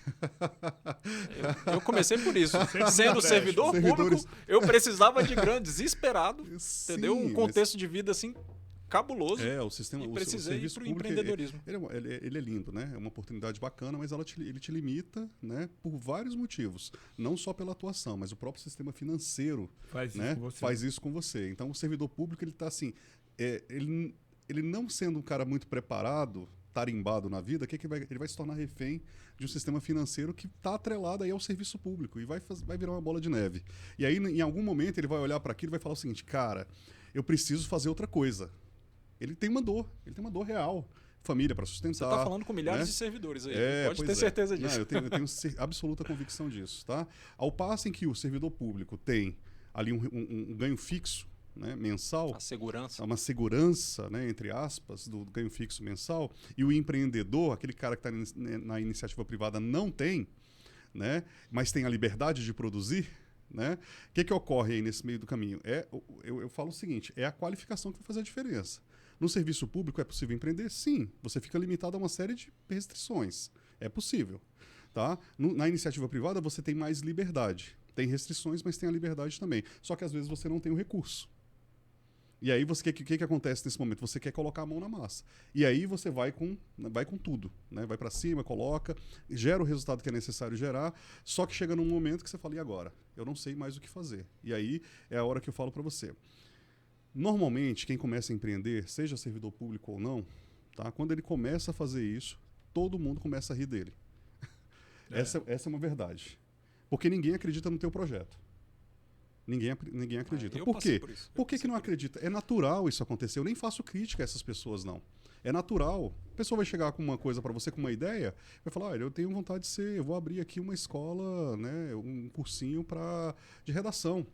Eu comecei por isso. Sendo servidor público, eu precisava de grana, desesperado, entendeu? Um contexto de vida assim cabuloso. O sistema, e precisei ir para o empreendedorismo. Ele é lindo, né? É uma oportunidade bacana, mas ele te limita, né? Por vários motivos. Não só pela atuação, mas o próprio sistema financeiro faz isso com você. Então, o servidor público, ele está assim... Ele não sendo um cara muito preparado, tarimbado na vida, ele vai se tornar refém de um sistema financeiro que está atrelado aí ao serviço público e vai virar uma bola de neve. E aí, em algum momento, ele vai olhar para aquilo e vai falar o seguinte, cara, eu preciso fazer outra coisa. Ele tem uma dor real. Família para sustentar. Você está falando com milhares de servidores aí. Pode ter certeza disso. Não, eu tenho absoluta convicção disso. Tá? Ao passo em que o servidor público tem ali um ganho fixo, né, mensal, uma segurança, né, entre aspas, do ganho fixo mensal, e o empreendedor, aquele cara que está na iniciativa privada, não tem, né, mas tem a liberdade de produzir, né? O que ocorre aí nesse meio do caminho? Eu falo o seguinte, é a qualificação que vai fazer a diferença. No serviço público é possível empreender? Sim. Você fica limitado a uma série de restrições. É possível. Tá? Na iniciativa privada você tem mais liberdade. Tem restrições, mas tem a liberdade também. Só que às vezes você não tem o recurso. E aí, o que acontece nesse momento? Você quer colocar a mão na massa. E aí você vai com tudo. Né? Vai para cima, coloca, gera o resultado que é necessário gerar, só que chega num momento que você fala, e agora? Eu não sei mais o que fazer. E aí é a hora que eu falo para você. Normalmente, quem começa a empreender, seja servidor público ou não, tá? Quando ele começa a fazer isso, todo mundo começa a rir dele. Essa é uma verdade. Porque ninguém acredita no teu projeto. Ninguém acredita. Por quê? Por que não acredita? É natural isso acontecer. Eu nem faço crítica a essas pessoas, não. É natural. A pessoa vai chegar com uma coisa para você, com uma ideia, vai falar, olha, eu tenho vontade de eu vou abrir aqui uma escola, né, um cursinho de redação.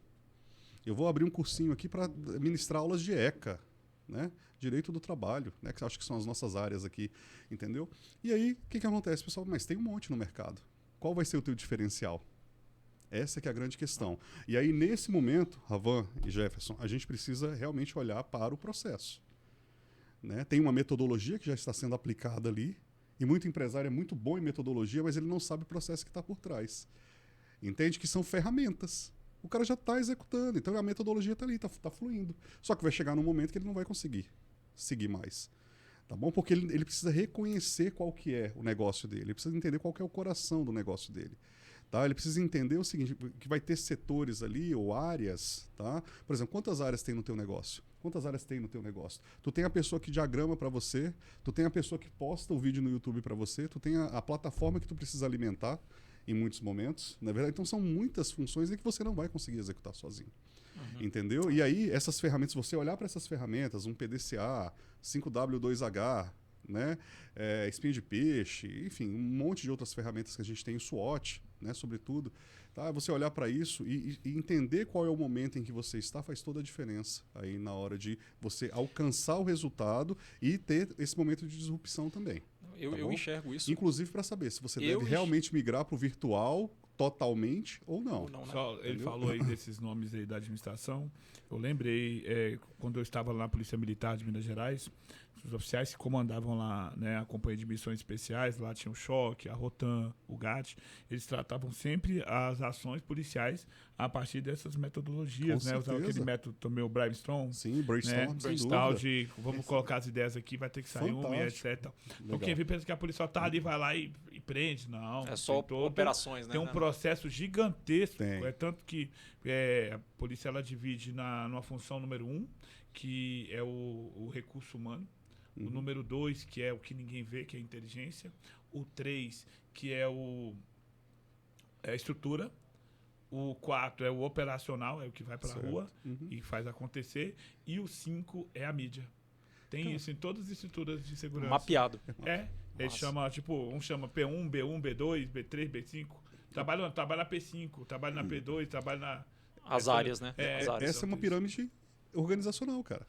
Eu vou abrir um cursinho aqui para ministrar aulas de ECA, né? Direito do trabalho, né? Que acho que são as nossas áreas aqui, entendeu? E aí, o que acontece, pessoal? Mas tem um monte no mercado. Qual vai ser o teu diferencial? Essa que é a grande questão. E aí, nesse momento, Ravan e Jefferson, a gente precisa realmente olhar para o processo. Né? Tem uma metodologia que já está sendo aplicada ali, e muito empresário é muito bom em metodologia, mas ele não sabe o processo que está por trás. Entende? Que são ferramentas. O cara já está executando, então a metodologia está ali, está fluindo. Só que vai chegar num momento que ele não vai conseguir seguir mais. Tá bom? Porque ele precisa reconhecer qual que é o negócio dele, ele precisa entender qual que é o coração do negócio dele. Tá? Ele precisa entender o seguinte, que vai ter setores ali ou áreas, tá? Por exemplo, quantas áreas tem no teu negócio? Quantas áreas tem no teu negócio? Tu tem a pessoa que diagrama para você, tu tem a pessoa que posta o vídeo no YouTube para você, tu tem a plataforma que tu precisa alimentar em muitos momentos, na verdade. Então são muitas funções em que você não vai conseguir executar sozinho. Entendeu? E aí, essas ferramentas, você olhar para essas ferramentas, um PDCA, 5W2H, né? Espinha de peixe, enfim, um monte de outras ferramentas que a gente tem, o SWOT, né? Sobretudo, tá? Você olhar para isso e entender qual é o momento em que você está faz toda a diferença aí na hora de você alcançar o resultado e ter esse momento de disrupção também. Eu enxergo isso. Inclusive para saber se você deve realmente migrar para o virtual totalmente ou não. Né? Ele falou aí desses nomes aí da administração. Eu lembrei, quando eu estava lá na Polícia Militar de Minas Gerais, os oficiais que comandavam lá, né, a Companhia de Missões Especiais, lá tinha o Choque, a Rotan, o GAT, eles tratavam sempre as ações policiais a partir dessas metodologias, né? Usavam aquele método também, o Brainstorm. Sim, Brainstorm, né? Tal de vamos colocar as ideias aqui, vai ter que sair uma e etc. Então quem vê pensa que a polícia só tá ali, vai lá e prende. Não. É só operações, né? Tem um processo gigantesco. É tanto que a polícia ela divide numa função número 1, que é o recurso humano. O número 2, que é o que ninguém vê, que é a inteligência. O 3, que é a estrutura. O 4 é o operacional, é o que vai para a rua e faz acontecer. E o 5 é a mídia. Tem isso em todas as estruturas de segurança. Mapeado. Ele chama, um chama P1, B1, B2, B3, B5. Trabalha na P5, trabalha na P2, trabalha na... As áreas, né? Essa é uma pirâmide organizacional, cara.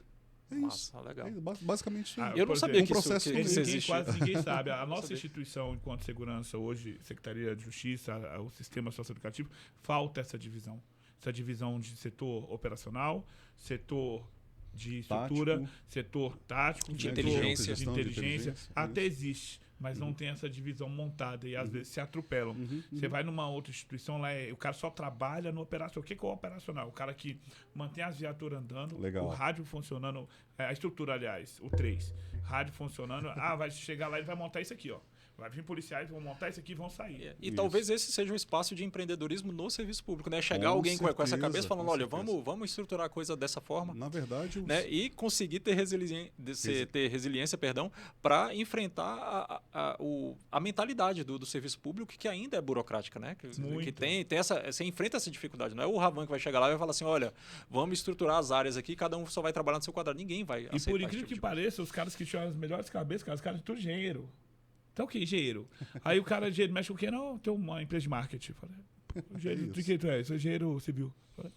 É isso. Legal. Basicamente isso. Eu não sabia que processo isso existia. Quase ninguém sabe. A nossa instituição, enquanto segurança, hoje, Secretaria de Justiça, o Sistema Socioeducativo, falta essa divisão. Essa divisão de setor operacional, setor de estrutura, setor tático, de inteligência. Até existe, mas não tem essa divisão montada e às vezes se atropelam. Você vai numa outra instituição, lá o cara só trabalha no operacional. O que é o operacional? O cara que mantém as viaturas andando, o rádio funcionando, a estrutura, aliás, o 3. Rádio funcionando, vai chegar lá e vai montar isso aqui, ó. Vai vir policiais, vão montar isso aqui e vão sair. E talvez esse seja um espaço de empreendedorismo no serviço público, né? Chegar alguém com essa cabeça falando, olha, vamos estruturar a coisa dessa forma. Na verdade... Né? E conseguir ter resiliência, para enfrentar a mentalidade do serviço público, que ainda é burocrática, né? Que tem você enfrenta essa dificuldade. Não é o Ravan que vai chegar lá e vai falar assim, olha, vamos estruturar as áreas aqui, cada um só vai trabalhar no seu quadrado. Ninguém vai aceitar. E por incrível que pareça, os caras que tinham as melhores cabeças, os caras tudo engenheiro. Então o que, engenheiro? Aí o cara, engenheiro, mexe com o quê? Não, tem uma empresa de marketing. Falei, engenheiro, de que tu é? Sou engenheiro civil. Falei,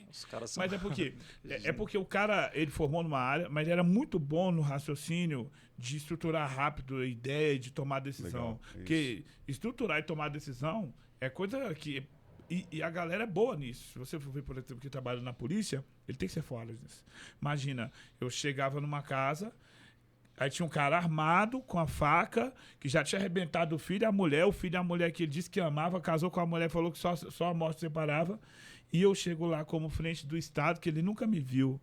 os caras são... Mas é porque porque o cara, ele formou numa área, mas ele era muito bom no raciocínio de estruturar rápido a ideia, de tomar decisão. Porque estruturar e tomar decisão é coisa que... E a galera é boa nisso. Se você for ver, por exemplo, que trabalha na polícia, ele tem que ser foda nisso. Imagina, eu chegava numa casa... Aí tinha um cara armado com a faca, que já tinha arrebentado o filho e a mulher. O filho e a mulher que ele disse que amava, casou com a mulher, falou que só a morte separava. E eu chego lá como frente do Estado, que ele nunca me viu.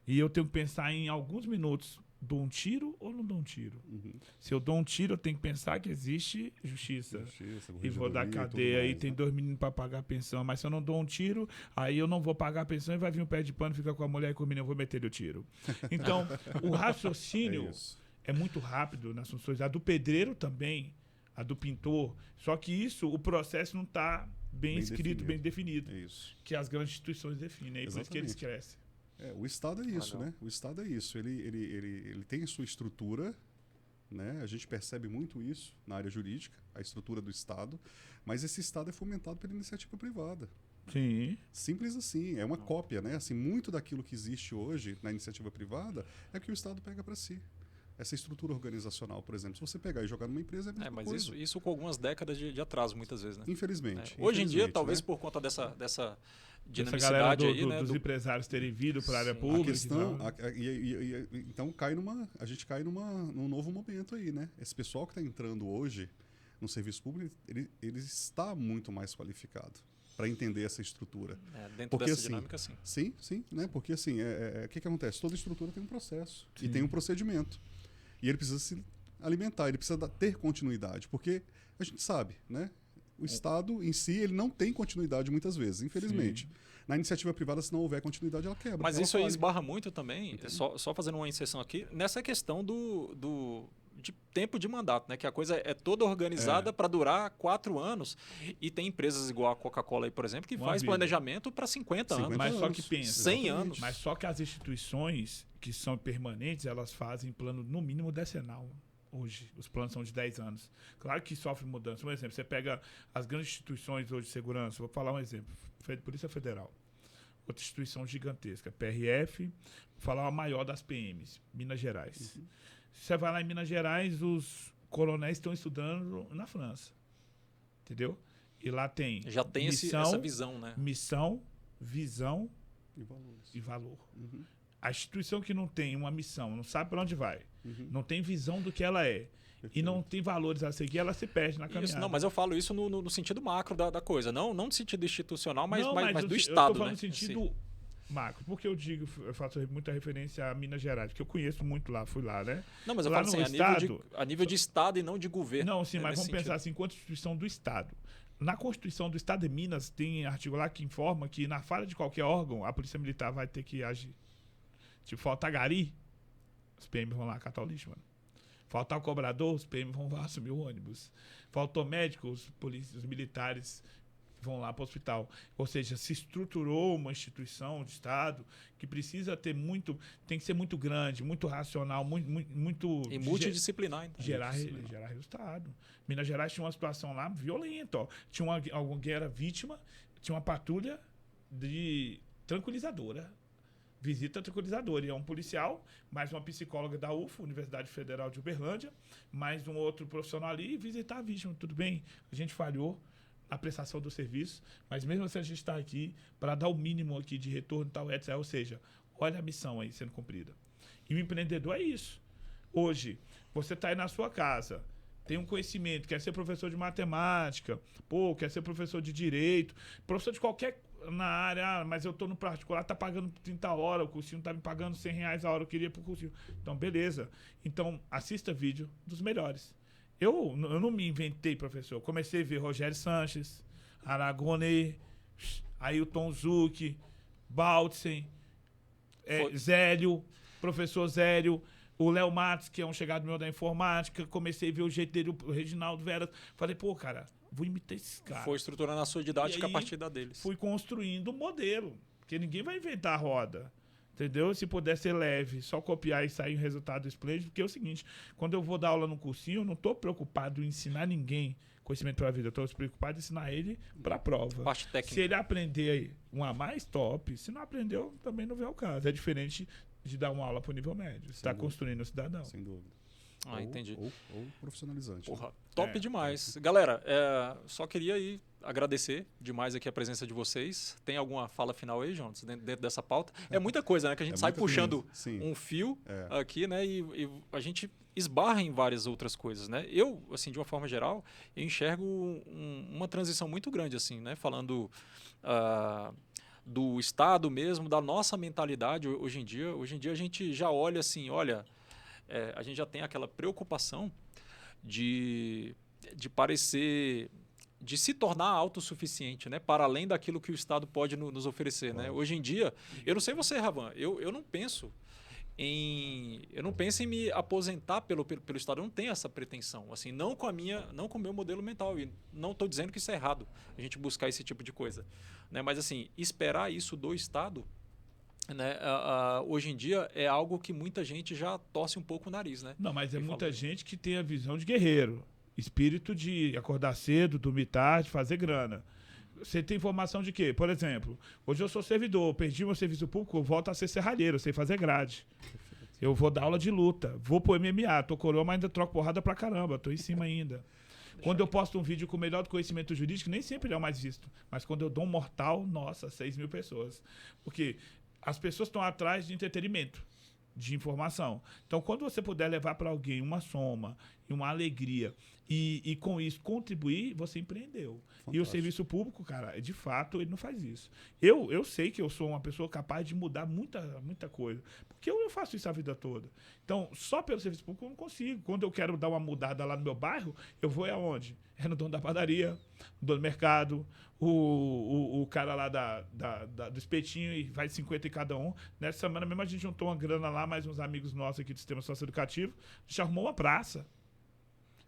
E eu tenho que pensar em alguns minutos, dou um tiro ou não dou um tiro? Se eu dou um tiro, eu tenho que pensar que existe justiça. E vou dar cadeia, e tem 2 meninos para pagar a pensão. Mas se eu não dou um tiro, aí eu não vou pagar a pensão e vai vir um pé de pano, fica com a mulher e com o menino, eu vou meter o tiro. Então, o raciocínio é muito rápido nas funções. A do pedreiro também, a do pintor. Só que isso, o processo não está bem escrito, bem definido. É isso. Que as grandes instituições definem. É por isso que eles crescem. O Estado é isso, né? O Estado é isso. Ele tem a sua estrutura, né? A gente percebe muito isso na área jurídica, a estrutura do Estado, mas esse Estado é fomentado pela iniciativa privada. Sim. Simples assim, é uma cópia, né? Assim, muito daquilo que existe hoje na iniciativa privada é que o Estado pega para si. Essa estrutura organizacional, por exemplo, se você pegar e jogar numa empresa, é a mesma mas coisa. isso com algumas décadas de atraso, muitas vezes, né? Infelizmente. Hoje em dia, talvez né? por conta dessa Essa dinamicidade galera aí, né? dos empresários terem vindo para a área Sim. pública. A questão, e tal. então a gente cai num novo momento aí, né? Esse pessoal que está entrando hoje no serviço público, ele está muito mais qualificado para entender essa estrutura. Dentro dessa dinâmica, sim. Sim, né? Porque assim, o que acontece? Toda estrutura tem um processo e tem um procedimento. E ele precisa se alimentar, ele precisa ter continuidade, porque a gente sabe, né? O Estado em si, ele não tem continuidade muitas vezes, infelizmente. Sim. Na iniciativa privada, se não houver continuidade, ela quebra. Mas ela isso aí falha. esbarra muito também, só fazendo uma inserção aqui, nessa questão de tempo de mandato, né? Que a coisa é toda organizada para durar 4 anos. E tem empresas igual a Coca-Cola aí, por exemplo, que faz planejamento para 50 anos. Mas só que pensa. 100 anos. Mas só que as instituições que são permanentes, elas fazem plano no mínimo decenal. Hoje, os planos são de 10 anos. Claro que sofre mudança. Por exemplo, você pega as grandes instituições hoje de segurança, vou falar um exemplo, Polícia Federal, outra instituição gigantesca, PRF, vou falar a maior das PMs, Minas Gerais. Você vai lá em Minas Gerais, os coronéis estão estudando na França, entendeu? E lá tem já tem essa visão, né? Missão, visão E valor. A instituição que não tem uma missão, não sabe para onde vai, não tem visão do que ela é, e não tem valores a seguir, ela se perde na caminhada. Isso, não, mas eu falo isso no sentido macro da coisa, não no sentido institucional, mas do eu Estado, tô falando né? no sentido macro. Porque eu faço muita referência a Minas Gerais, porque eu conheço muito lá, fui lá, né? Não, mas eu lá falo assim, a nível de Estado e não de governo. Não, sim, mas vamos pensar assim, enquanto instituição do Estado. Na Constituição do Estado de Minas, tem artigo lá que informa que na falha de qualquer órgão, a Polícia Militar vai ter que agir. Tipo, faltar gari, os PM vão lá catar o lixo, mano. Faltar o cobrador, os PM vão lá assumir o ônibus. Faltou médico, os militares vão lá para o hospital. Ou seja, se estruturou uma instituição de Estado que precisa ter tem que ser muito grande, muito racional, muito e multidisciplinar, então. Gerar resultado. Minas Gerais tinha uma situação lá violenta. Ó. Tinha alguém era vítima, tinha uma patrulha de tranquilizadora. Visita tranquilizadora. E é um policial, mais uma psicóloga da UFO, Universidade Federal de Uberlândia, mais um outro profissional ali e visitar a vítima. Tudo bem, a gente falhou na prestação do serviço, mas mesmo assim a gente está aqui para dar o mínimo aqui de retorno e tal, etc. Ou seja, olha a missão aí sendo cumprida. E o empreendedor é isso. Hoje, você está aí na sua casa, tem um conhecimento, quer ser professor de matemática, quer ser professor de direito, professor de qualquer na área, mas eu tô no particular, tá pagando 30 horas, o cursinho tá me pagando R$100 a hora, eu queria ir pro cursinho. Então, beleza. Então, assista vídeo dos melhores. Eu não me inventei, professor. Eu comecei a ver Rogério Sanches, Aragonê, Ailton Zucchi, Baltzen, Zélio, professor Zélio, o Léo Matos, que é um chegado meu da informática. Comecei a ver o jeito dele, o Reginaldo Veras. Falei, cara, vou imitar esses caras. Foi estruturando a sua didática a partir da deles. Fui construindo um modelo, porque ninguém vai inventar a roda. Entendeu? Se puder ser leve, só copiar e sair um resultado esplêndido, porque é o seguinte, quando eu vou dar aula no cursinho, eu não estou preocupado em ensinar ninguém conhecimento para a vida, eu estou preocupado em ensinar ele para a prova. Parte técnica. Se ele aprender um a mais, top. Se não aprendeu, também não vem ao caso. É diferente de dar uma aula para o nível médio. Você está construindo o cidadão. Sem dúvida. Entendi. Ou profissionalizante. Porra, né? top demais. Galera, só queria aí agradecer demais aqui a presença de vocês. Tem alguma fala final aí, Jonas, dentro dessa pauta? É muita coisa, né? Que a gente sai muita puxando coisa. Sim. um fio É. aqui, né? E a gente esbarra em várias outras coisas, né? Eu, assim, de uma forma geral, eu enxergo uma transição muito grande, assim, né? Falando do Estado mesmo, da nossa mentalidade hoje em dia. Hoje em dia a gente já olha assim, a gente já tem aquela preocupação de parecer, de se tornar autossuficiente, né? Para além daquilo que o Estado pode nos oferecer, né? Hoje em dia, eu não sei você, Ravan, eu não penso em me aposentar pelo Estado. Eu não tenho essa pretensão, assim, não com o meu modelo mental, e não estou dizendo que isso é errado, a gente buscar esse tipo de coisa, né? Mas assim, esperar isso do Estado, né? Hoje em dia é algo que muita gente já torce um pouco o nariz, né? Não, mas é E muita fala, gente que tem a visão de guerreiro. Espírito de acordar cedo, dormir tarde, fazer grana. Você tem informação de quê? Por exemplo, hoje eu sou servidor, perdi meu serviço público, eu volto a ser serralheiro, sei fazer grade. Eu vou dar aula de luta, vou pro MMA, tô coroa, mas ainda troco porrada pra caramba, tô em cima ainda. Quando eu posto um vídeo com o melhor do conhecimento jurídico, nem sempre ele é o mais visto. Mas quando eu dou um mortal, nossa, 6.000 pessoas. Porque as pessoas estão atrás de entretenimento, de informação. Então, quando você puder levar para alguém uma soma e uma alegria e com isso contribuir, você empreendeu. Fantástico. E o serviço público, cara, de fato, ele não faz isso. Eu sei que eu sou uma pessoa capaz de mudar muita coisa, porque eu faço isso a vida toda. Então, só pelo serviço público eu não consigo. Quando eu quero dar uma mudada lá no meu bairro, eu vou aonde? É no dono da padaria, no dono do mercado, o cara lá do espetinho, e vai 50 em cada um. Nessa semana mesmo a gente juntou uma grana lá, mais uns amigos nossos aqui do Sistema Socioeducativo, a gente arrumou uma praça.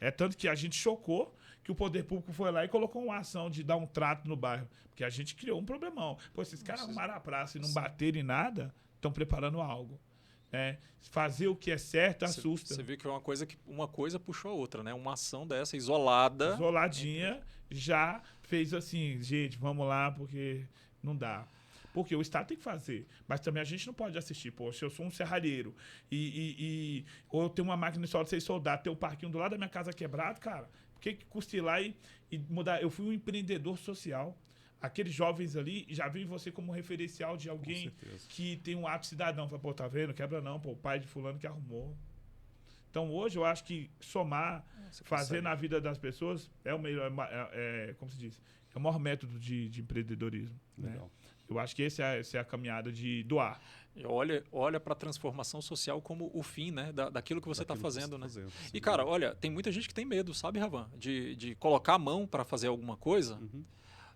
É tanto que a gente chocou que o poder público foi lá e colocou uma ação de dar um trato no bairro. Porque a gente criou um problemão. Pô, esses caras arrumaram a praça e não baterem em nada, estão preparando algo. Fazer o que é certo assusta. Você viu que uma coisa puxou a outra, né? Uma ação dessa, isolada. Isoladinha, já fez assim, gente, vamos lá, porque não dá. Porque o Estado tem que fazer. Mas também a gente não pode assistir. Poxa, eu sou um serralheiro ou eu tenho uma máquina só de 6 soldados, tenho um parquinho do lado da minha casa quebrado, cara. Por que custe ir lá e mudar? Eu fui um empreendedor social. Aqueles jovens ali já veem você como referencial de alguém que tem um ato cidadão. Fala, pô, tá vendo? Quebra não, pô, o pai de fulano que arrumou. Então, hoje, eu acho que somar, fazer na vida das pessoas é o melhor, como se diz, é o maior método de empreendedorismo. Né? Eu acho que essa é a caminhada de doar. Olha para a transformação social como o fim, né, daquilo que você está fazendo, né? E, cara, tem muita gente que tem medo, sabe, Ravan? De colocar a mão para fazer alguma coisa,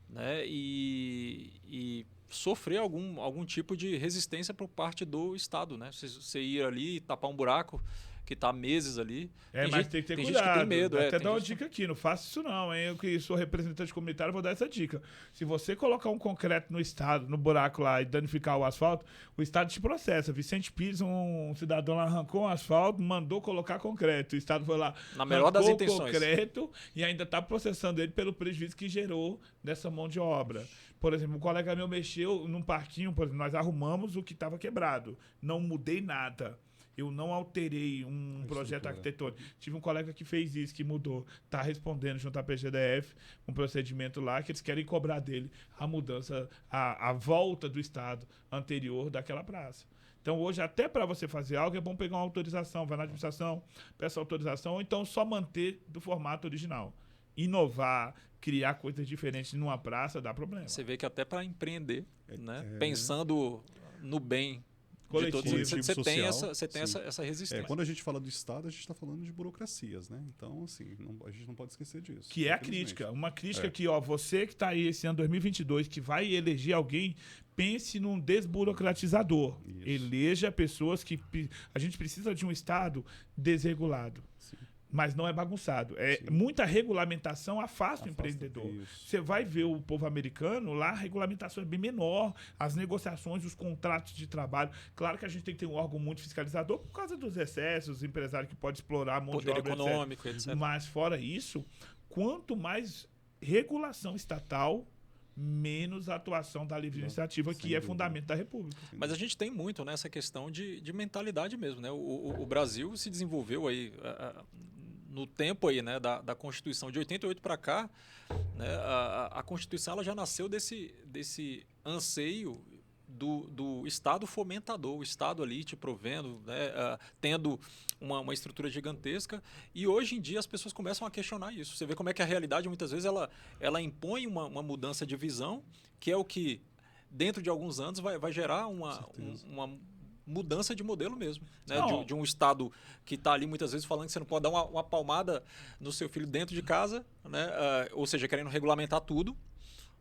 né? E sofrer algum tipo de resistência por parte do Estado, né? Você ir ali e tapar um buraco que está há meses ali. Mas tem que ter cuidado. Gente que tem medo. Até dar uma dica aqui, não faça isso não, hein? Eu que sou representante comunitário vou dar essa dica. Se você colocar um concreto no Estado, no buraco lá e danificar o asfalto, o Estado te processa. Vicente Pires, um cidadão lá, arrancou um asfalto, mandou colocar concreto. O Estado foi lá, na melhor das intenções, concreto e ainda está processando ele pelo prejuízo que gerou dessa mão de obra. Por exemplo, um colega meu mexeu num parquinho, por exemplo, nós arrumamos o que estava quebrado. Não mudei nada. Eu não alterei um projeto arquitetônico. Tive um colega que fez isso, que mudou. Está respondendo junto à PGDF um procedimento lá que eles querem cobrar dele a mudança, a volta do estado anterior daquela praça. Então, hoje, até para você fazer algo, é bom pegar uma autorização, vai na administração, peça autorização, ou então só manter do formato original. Inovar, criar coisas diferentes numa praça, dá problema. Você vê que até para empreender, né? Pensando no bem coletivo, você tem essa resistência. Quando a gente fala do Estado, a gente está falando de burocracias, né? Então, assim, a gente não pode esquecer disso. Que é a crítica. Uma crítica que, você que está aí esse ano 2022, que vai eleger alguém, pense num desburocratizador. Isso. Eleja pessoas que... A gente precisa de um Estado desregulado. Sim. Mas não é bagunçado. Muita regulamentação afasta o empreendedor. Você vai ver o povo americano, lá a regulamentação é bem menor, as negociações, os contratos de trabalho. Claro que a gente tem que ter um órgão muito fiscalizador por causa dos excessos, empresário que pode explorar a mão de obra, econômico, etc. Mas fora isso, quanto mais regulação estatal, menos a atuação da livre iniciativa, sem que é dúvida. fundamento da República. Mas a gente tem muito nessa questão de mentalidade mesmo, né? O Brasil se desenvolveu aí no tempo aí, né, da Constituição de 88 para cá, né? A Constituição ela já nasceu desse anseio do Estado fomentador, o Estado ali te provendo, né, tendo uma estrutura gigantesca, e hoje em dia as pessoas começam a questionar isso. Você vê como é que a realidade muitas vezes ela impõe uma mudança de visão, que é o que dentro de alguns anos vai gerar uma mudança de modelo mesmo, né? De um Estado que está ali muitas vezes falando que você não pode dar uma palmada no seu filho dentro de casa, né? Ou seja, querendo regulamentar tudo.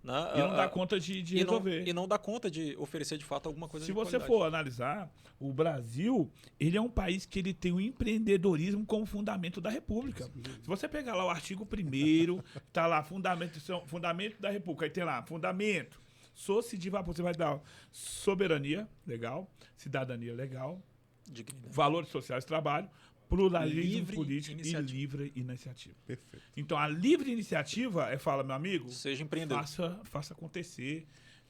Né? E não dá conta de resolver. E não dá conta de oferecer de fato alguma coisa Se de você qualidade. for analisar, o Brasil, ele é um país que ele tem o empreendedorismo como fundamento da República. Se você pegar lá o artigo 1º, tá lá, fundamento da República, aí tem lá, fundamento, você vai dar soberania, legal, cidadania, legal, Dignidade. valores sociais, trabalho, pluralismo Livre político iniciativa. e livre iniciativa. Perfeito. Então, a livre iniciativa fala, meu amigo, Seja empreendedor. faça acontecer.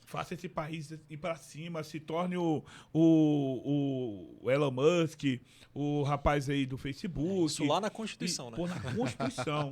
Faça esse país ir para cima, se torne o Elon Musk, o rapaz aí do Facebook. Isso lá na Constituição, né? Pô, na Constituição.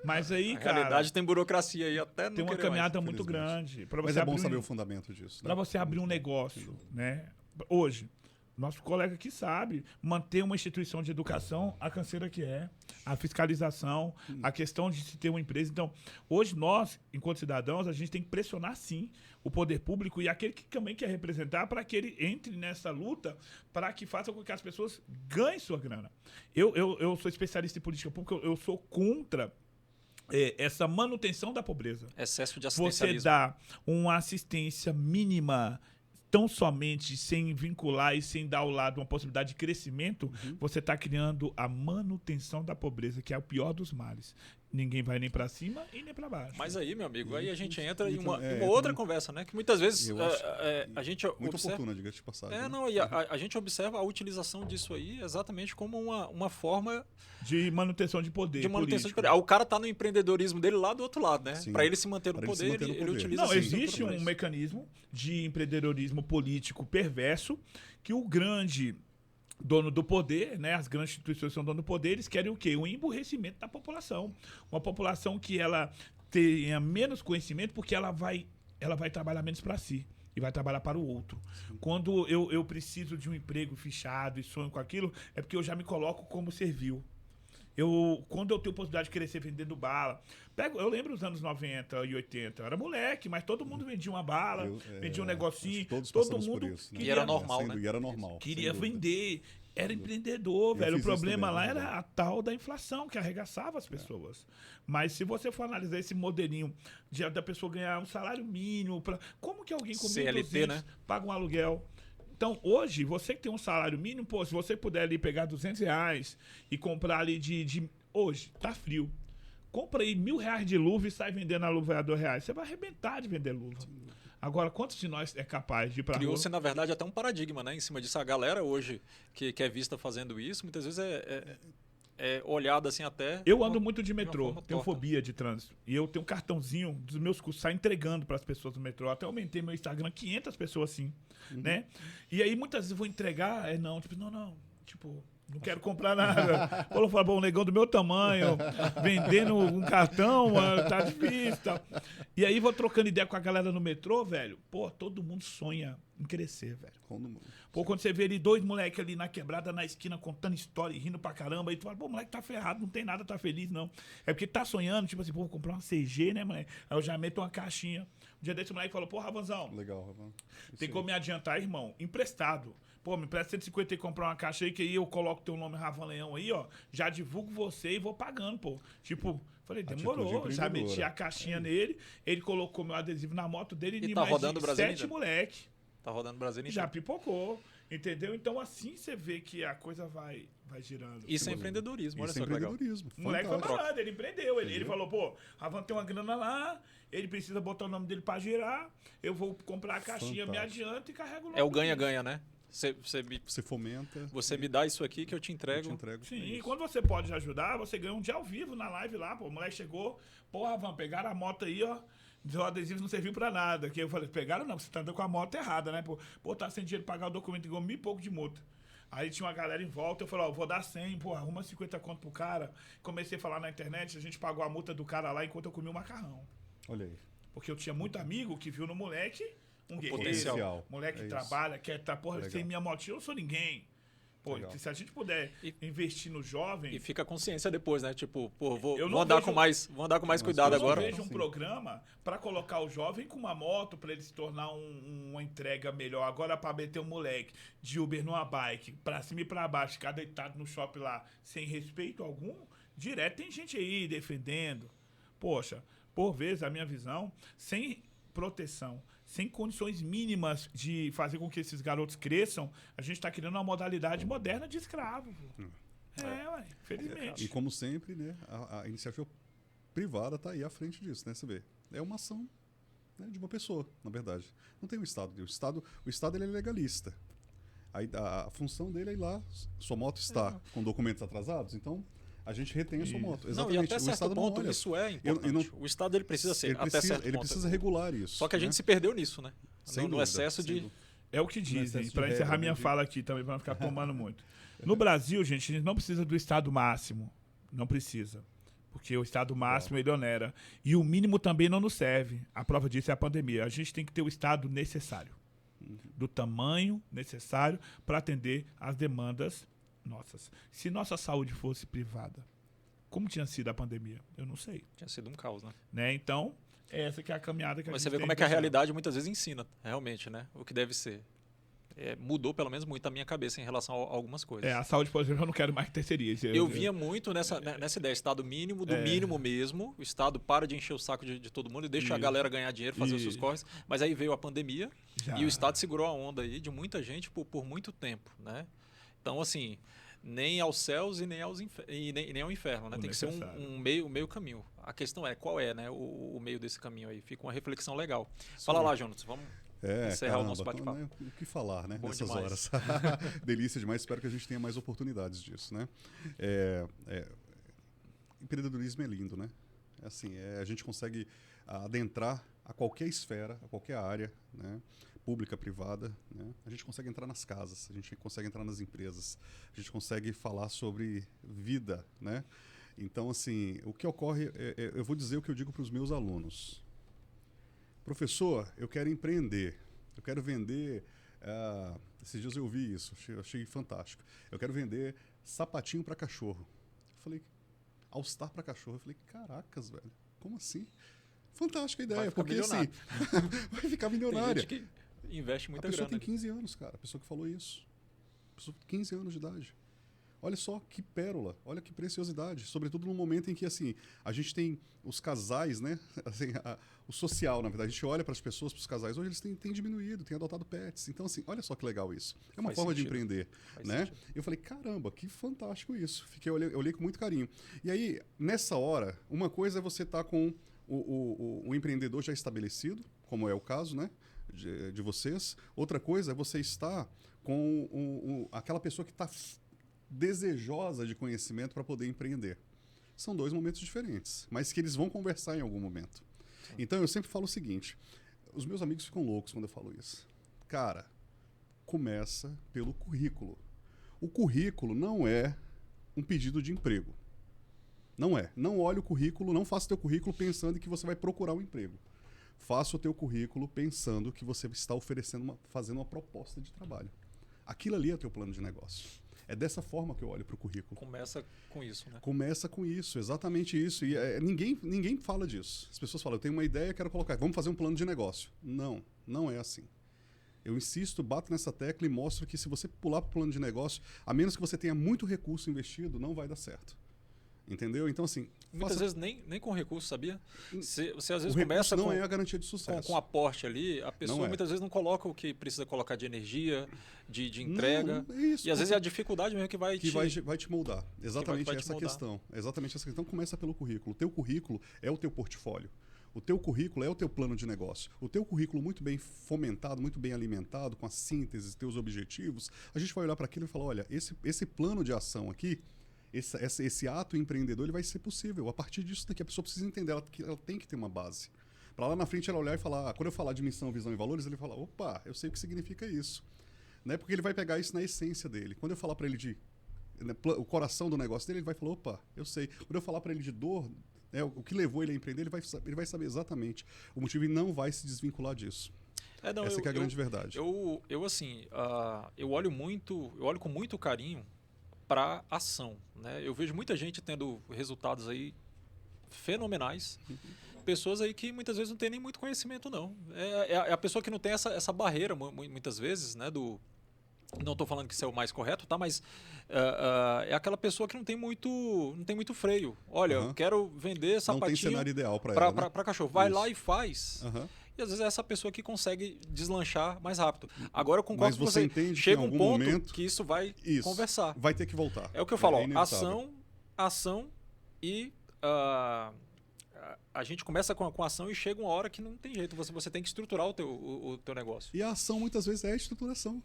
Mas aí, Na cara, realidade tem burocracia aí até tem não uma querer mais. caminhada muito infelizmente. grande. Pra Mas você é bom abrir saber o fundamento disso. Né? para você abrir um negócio, né? Hoje, nosso colega aqui sabe manter uma instituição de educação, a canseira que é, a fiscalização, a questão de se ter uma empresa. Então, hoje nós, enquanto cidadãos, a gente tem que pressionar sim o poder público e aquele que também quer representar para que ele entre nessa luta para que faça com que as pessoas ganhem sua grana. Eu sou especialista em política pública, eu sou contra essa manutenção da pobreza. Excesso de Você assistencialismo. dá uma assistência mínima tão somente sem vincular e sem dar ao lado uma possibilidade de crescimento, você está criando a manutenção da pobreza, que é o pior dos males. Ninguém vai nem para cima e nem para baixo. Mas aí, meu amigo, aí a gente entra em Então, uma outra conversa, né? Que muitas vezes Eu acho a gente Muito observa... oportuna, diga-se de passagem. né? Não, e a gente observa a utilização disso aí exatamente como uma forma De manutenção de poder. de manutenção de político. poder. O cara tá no empreendedorismo dele lá do outro lado, né? Sim. Para ele se manter no Pra ele se poder, manter no ele poder. utiliza Não, essa existe estrutura um pra isso. mecanismo de empreendedorismo político perverso que o grande dono do poder, né, as grandes instituições são dono do poder, eles querem o quê? Um emburrecimento da população. Uma população que ela tenha menos conhecimento porque ela vai trabalhar menos para si e vai trabalhar para o outro. Quando eu preciso de um emprego fichado e sonho com aquilo, é porque eu já me coloco como servil. Quando eu tenho possibilidade de crescer vendendo bala, eu lembro dos anos 90 e 80, eu era moleque, mas todo mundo vendia uma bala, vendia um negocinho, acho que todos todo passamos por mundo isso, né? E era normal, Sem né? dúvida, E era normal. queria sem dúvida. vender, era empreendedor, Eu velho. O fiz isso problema também, lá é era verdade. a tal da inflação que arregaçava as pessoas. Mas se você for analisar esse modelinho da pessoa ganhar um salário mínimo, como que alguém com CLT, 1.200 né? paga um aluguel? Então, hoje, você que tem um salário mínimo, pô, se você puder ali pegar R$200 e comprar ali hoje, tá frio. Compra aí R$1.000 de luva e sai vendendo a luva a R$2. Você vai arrebentar de vender luva. Agora, quantos de nós é capaz de ir pra rua? Criou-se, na verdade, até um paradigma, né? Em cima disso. A galera hoje que é vista fazendo isso, muitas vezes é olhada assim até... Eu ando muito de uma metrô, forma tenho torta. fobia de trânsito. E eu tenho um cartãozinho dos meus cursos, sai entregando para as pessoas do metrô. Até aumentei meu Instagram, 500 pessoas assim, né? E aí muitas vezes eu vou entregar, não, não quero comprar nada. Falou, bom, o negão do meu tamanho, vendendo um cartão, mano, tá difícil, tal. E aí vou trocando ideia com a galera no metrô, velho. Pô, todo mundo sonha em crescer, velho. Pô, quando você vê ali 2 moleques ali na quebrada, na esquina, contando história e rindo pra caramba, aí tu fala, pô, o moleque tá ferrado, não tem nada, tá feliz, não. É porque tá sonhando, tipo assim, pô, vou comprar uma CG, né, moleque? Aí eu já meto uma caixinha. Um dia desse o moleque falou, pô, Ravanzão, Legal, Ravan. tem como me adiantar, irmão? Emprestado. Pô, me empresta 150 e comprar uma caixa aí, que aí eu coloco teu nome Ravan Leão aí, ó, já divulgo você e vou pagando, pô. Tipo, falei, demorou, Atitude já meti empreendedora. a caixinha nele, ele colocou meu adesivo na moto dele E e tá mais rodando de o Brasil 7 ainda? moleque. Tá rodando o Brasil inteiro. Já pipocou, entendeu? Então assim você vê que a coisa vai girando. Isso é empreendedorismo, olha Isso é só que legal. empreendedorismo. O moleque foi fantástico. malandro, ele empreendeu. Ele Entendeu? falou, pô, Ravan tem uma grana lá, ele precisa botar o nome dele pra girar, eu vou comprar a caixinha, me Fantástico. adianto e carrego o nome É o dele. ganha-ganha, né? Você fomenta. Você me dá isso aqui que eu te eu entrego. te entrego. Sim, É e isso. quando você pode ajudar, você ganha um dia ao vivo na live lá, pô. O moleque chegou, porra, vamos pegar a moto aí, ó. O adesivo não serviu pra nada. Que eu falei, pegaram não, você tá andando com a moto errada, né? Pô, tá sem dinheiro pra pagar o documento, igual 1.000 e pouco de multa. Aí tinha uma galera em volta, eu falei, ó, vou dar 100, pô, arruma 50 conto pro cara. Comecei a falar na internet, a gente pagou a multa do cara lá enquanto eu comi o macarrão. Olha aí. Porque eu tinha muito amigo que viu no moleque um guerreiro, potencial. moleque É que isso. trabalha, quer tá, porra, Legal. sem minha motinha eu não sou ninguém. Pô, Legal. se a gente puder E- investir no jovem, E fica a consciência depois, né? Tipo, pô, vou Eu não vou andar vejo- com mais, vou andar com mais Mas cuidado eu não agora. vejo um Sim. programa pra colocar o jovem com uma moto pra ele se tornar uma entrega melhor. Agora pra meter um moleque de Uber numa bike, pra cima e pra baixo, ficar deitado no shopping lá, sem respeito algum, direto tem gente aí defendendo. Poxa, por vezes a minha visão, sem proteção, sem condições mínimas de fazer com que esses garotos cresçam, a gente tá criando uma modalidade moderna de escravo. Pô. Ué, E infelizmente. como sempre, né, a iniciativa privada está aí à frente disso, né? Você vê. É uma ação, né, de uma pessoa, na verdade. Não tem o Estado. O Estado ele é legalista. Aí a função dele é ir lá, sua moto está com documentos atrasados, então a gente retém a sua Isso. moto. Não, e Exatamente. até O certo Estado não ponto olha. isso é Eu importante. não- O Estado ele precisa ser, Ele até precisa, certo ele ponto. precisa regular isso. Só que a gente né? se perdeu nisso, né? Sem No dúvida, excesso sem de... dúvida. É o que dizem, excesso de para encerrar regra, minha né? fala aqui também, para não ficar tomando muito. No Brasil, gente, a gente não precisa do estado máximo. Não precisa. Porque o estado máximo ele onera. E o mínimo também não nos serve. A prova disso é a pandemia. A gente tem que ter o estado necessário. Do tamanho necessário para atender às demandas nossas. Se nossa saúde fosse privada, como tinha sido a pandemia? Eu não sei. Tinha sido um caos, né? Né? Então, essa que é a caminhada que a Mas gente você vê tem como é que a pensado. realidade muitas vezes ensina, realmente, né? O que deve ser. Mudou pelo menos muito a minha cabeça em relação a algumas coisas. A saúde, por exemplo, eu não quero mais que terceirize. Eu vinha muito nessa ideia, Estado mínimo, do mínimo mesmo. O Estado para de encher o saco de todo mundo e deixa a Isso. galera ganhar dinheiro, fazer os seus Isso. corres. Mas aí veio a pandemia Já. e o Estado segurou a onda aí de muita gente por muito tempo, né? Então, assim, nem aos céus e nem nem ao inferno, né? O Tem que ser necessário. um meio caminho. A questão é, qual é, né, o meio desse caminho aí? Fica uma reflexão legal. Fala lá, Jonas, vamos... encerrar o nosso bate-papo. Né, o que falar, né? Bom Nessas demais. horas. Delícia demais. Espero que a gente tenha mais oportunidades disso, né? Empreendedorismo é lindo, né? A gente consegue adentrar a qualquer esfera, a qualquer área, né? Pública, privada, né? A gente consegue entrar nas casas, a gente consegue entrar nas empresas, a gente consegue falar sobre vida, né? Então, assim, o que ocorre, eu vou dizer o que eu digo para os meus alunos. Professor, eu quero empreender, eu quero vender... esses dias eu ouvi isso, achei fantástico. Eu quero vender sapatinho para cachorro. Eu falei, All-Star para cachorro. Eu falei, caracas, velho, como assim? Fantástica a ideia, Vai ficar porque milionário. assim, vai ficar Tem milionária. gente que investe A muita pessoa grana. tem 15 anos, cara, a pessoa que falou isso. A pessoa tem 15 anos de idade. Olha só que pérola, olha que preciosidade. Sobretudo no momento em que, assim, a gente tem os casais, né? Assim, o social, na verdade. A gente olha para as pessoas, para os casais. Hoje eles têm diminuído, têm adotado pets. Então, assim, olha só que legal isso. É uma Faz forma sentido. de empreender, Faz né? sentido. Eu falei, caramba, que fantástico isso. Eu olhei com muito carinho. E aí, nessa hora, uma coisa é você estar com o empreendedor já estabelecido, como é o caso, né? De vocês. Outra coisa é você estar com aquela pessoa que está desejosa de conhecimento para poder empreender. São dois momentos diferentes, mas que eles vão conversar em algum momento. Então eu sempre falo o seguinte, os meus amigos ficam loucos quando eu falo isso. Cara, começa pelo currículo. O currículo não é um pedido de emprego. Não é. Não olhe o currículo, não faça o teu currículo pensando que você vai procurar um emprego. Faça o teu currículo pensando que você está fazendo uma proposta de trabalho. Aquilo ali é o teu plano de negócio. É dessa forma que eu olho para o currículo. Começa com isso, né? Começa com isso, exatamente isso. E ninguém fala disso. As pessoas falam, eu tenho uma ideia, quero colocar, vamos fazer um plano de negócio. Não, não é assim. Eu insisto, bato nessa tecla e mostro que se você pular para o plano de negócio, a menos que você tenha muito recurso investido, não vai dar certo. Entendeu? Então, assim... Muitas vezes nem com recurso, sabia? Você às vezes o recurso começa não é a garantia de com sucesso. aporte ali, a pessoa Não é. muitas vezes não coloca o que precisa colocar de energia, de entrega. Não, é isso, E às vezes é a dificuldade mesmo que vai que te... vai te moldar. Exatamente vai te essa moldar. questão. Exatamente essa questão. Começa pelo currículo. O teu currículo é o teu portfólio. O teu currículo é o teu plano de negócio. O teu currículo muito bem fomentado, muito bem alimentado, com a síntese, teus objetivos, a gente vai olhar para aquilo e falar, olha, esse plano de ação aqui, esse ato empreendedor, ele vai ser possível. A partir disso daqui, a pessoa precisa entender, ela tem que ter uma base. Para lá na frente ela olhar e falar, quando eu falar de missão, visão e valores, ele fala, opa, eu sei o que significa isso. Né? Porque ele vai pegar isso na essência dele. Quando eu falar para ele de o coração do negócio dele, ele vai falar, opa, eu sei. Quando eu falar para ele de dor, o que levou ele a empreender, ele vai saber exatamente o motivo e não vai se desvincular disso. Essa que é a grande verdade. Eu olho com muito carinho para ação, né? Eu vejo muita gente tendo resultados aí fenomenais. Pessoas aí que muitas vezes não tem nem muito conhecimento, não. É a pessoa que não tem essa barreira, muitas vezes, né? Não estou falando que isso é o mais correto, tá? Mas é aquela pessoa que não tem muito freio. Olha, eu quero vender sapatinho. Não tem cenário ideal para ela, né? Para cachorro. Vai lá e faz. Uhum. E às vezes é essa pessoa que consegue deslanchar mais rápido. Agora eu concordo Mas você entende chega que em um algum ponto momento que isso vai conversar. Vai ter que voltar. É o que eu falo, inevitável. ação e a gente começa com ação e chega uma hora que não tem jeito. Você tem que estruturar o teu negócio. E a ação muitas vezes é a estruturação.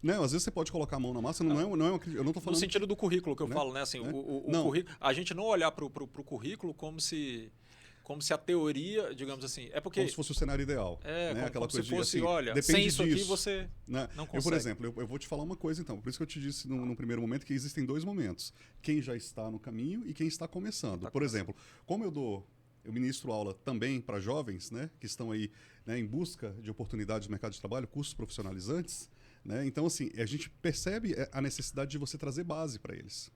Né? Às vezes você pode colocar a mão na massa, não é uma, eu não tô falando... No sentido do currículo que eu falo, né? Assim, né? o currículo, a gente não olhar para o currículo como se a teoria, digamos assim, é porque... Como se fosse o cenário ideal. Né? Aquela como coisa se fosse, de, assim, olha, sem isso disso, aqui você né? não consegue. Eu, por exemplo, eu vou te falar uma coisa então, por isso que eu te disse no primeiro momento que existem dois momentos. Quem já está no caminho e quem está começando. Por exemplo, como eu ministro aula também para jovens, né, que estão aí, né, em busca de oportunidades no mercado de trabalho, cursos profissionalizantes, né? Então, assim, a gente percebe a necessidade de você trazer base para eles.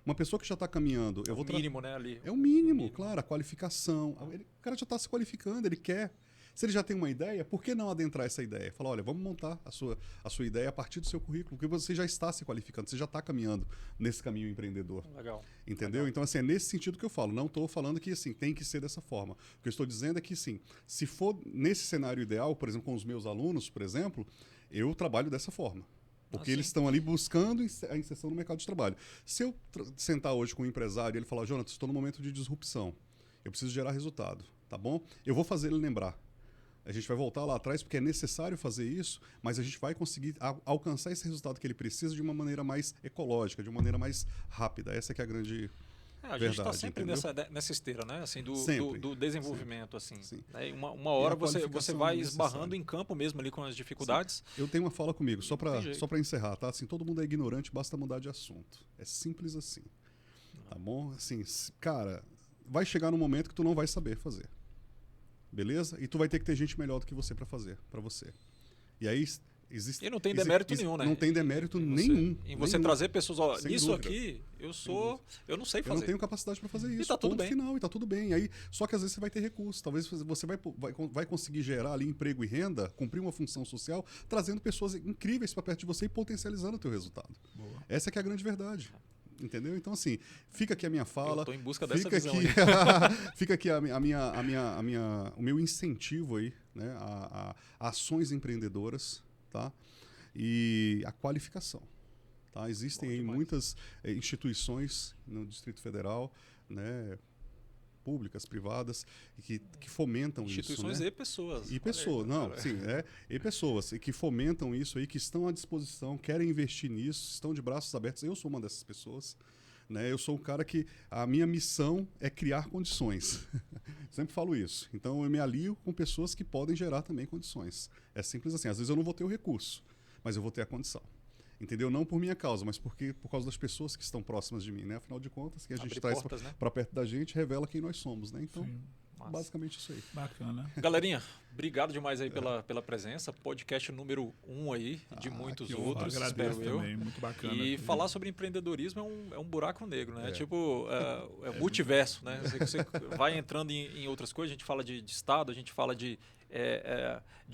Uma pessoa que já está caminhando... É o mínimo, né, ali. É o mínimo, claro, a qualificação. O cara já está se qualificando, ele quer. Se ele já tem uma ideia, por que não adentrar essa ideia? Falar, olha, vamos montar a sua ideia a partir do seu currículo, porque você já está se qualificando, você já está caminhando nesse caminho empreendedor. Legal. Entendeu? Legal. Então, assim, é nesse sentido que eu falo. Não estou falando que, assim, tem que ser dessa forma. O que eu estou dizendo é que, sim, se for nesse cenário ideal, por exemplo, com os meus alunos, por exemplo, eu trabalho dessa forma. Porque eles estão ali buscando a inserção no mercado de trabalho. Se eu sentar hoje com um empresário e ele falar, Jonathan, estou no momento de disrupção, eu preciso gerar resultado, tá bom? Eu vou fazer ele lembrar. A gente vai voltar lá atrás porque é necessário fazer isso, mas a gente vai conseguir alcançar esse resultado que ele precisa de uma maneira mais ecológica, de uma maneira mais rápida. Essa que é a grande a gente está sempre nessa esteira, né? Assim, do desenvolvimento. Assim, né? Uma hora você vai esbarrando em campo mesmo ali com as dificuldades. Sim. Eu tenho uma fala comigo, só para encerrar, tá? Assim, todo mundo é ignorante, basta mudar de assunto. É simples assim. Tá bom? Assim, cara, vai chegar num momento que tu não vai saber fazer. Beleza? E tu vai ter que ter gente melhor do que você para fazer, para você. E aí e não tem demérito nenhum, né? Não tem demérito nenhum. Em você trazer pessoas, ó, nisso dúvida. Aqui, eu não sei fazer. Eu não tenho capacidade para fazer isso. E tá tudo bem. Final, e tá tudo bem. Aí, só que às vezes você vai ter recurso. Talvez você vai conseguir gerar ali emprego e renda, cumprir uma função social, trazendo pessoas incríveis para perto de você e potencializando o teu resultado. Boa. Essa que é a grande verdade. Entendeu? Então, assim, fica aqui a minha fala. Eu tô em busca dessa visão. Fica aqui o meu incentivo aí, né, a ações empreendedoras, tá? E a qualificação. Tá? Existem aí muitas instituições no Distrito Federal, né, públicas, privadas, que fomentam instituições isso. Né? E pessoas. E pessoas, e pessoas e que fomentam isso aí, que estão à disposição, querem investir nisso, estão de braços abertos. Eu sou uma dessas pessoas. Né? Eu sou um cara que a minha missão é criar condições. Sempre falo isso. Então eu me alio com pessoas que podem gerar também condições. É simples assim. Às vezes eu não vou ter o recurso, mas eu vou ter a condição. Entendeu? Não por minha causa, mas por causa das pessoas que estão próximas de mim, né? Afinal de contas, que a gente traz para perto da gente revela quem nós somos, né? Então, basicamente isso aí. Bacana. Galerinha, obrigado demais aí pela presença. Podcast número 1 aí, de muitos outros, espero eu. Também, muito bacana. E falar sobre empreendedorismo é um buraco negro, né? Tipo, é multiverso, né? Você vai entrando em outras coisas, a gente fala de Estado, a gente fala de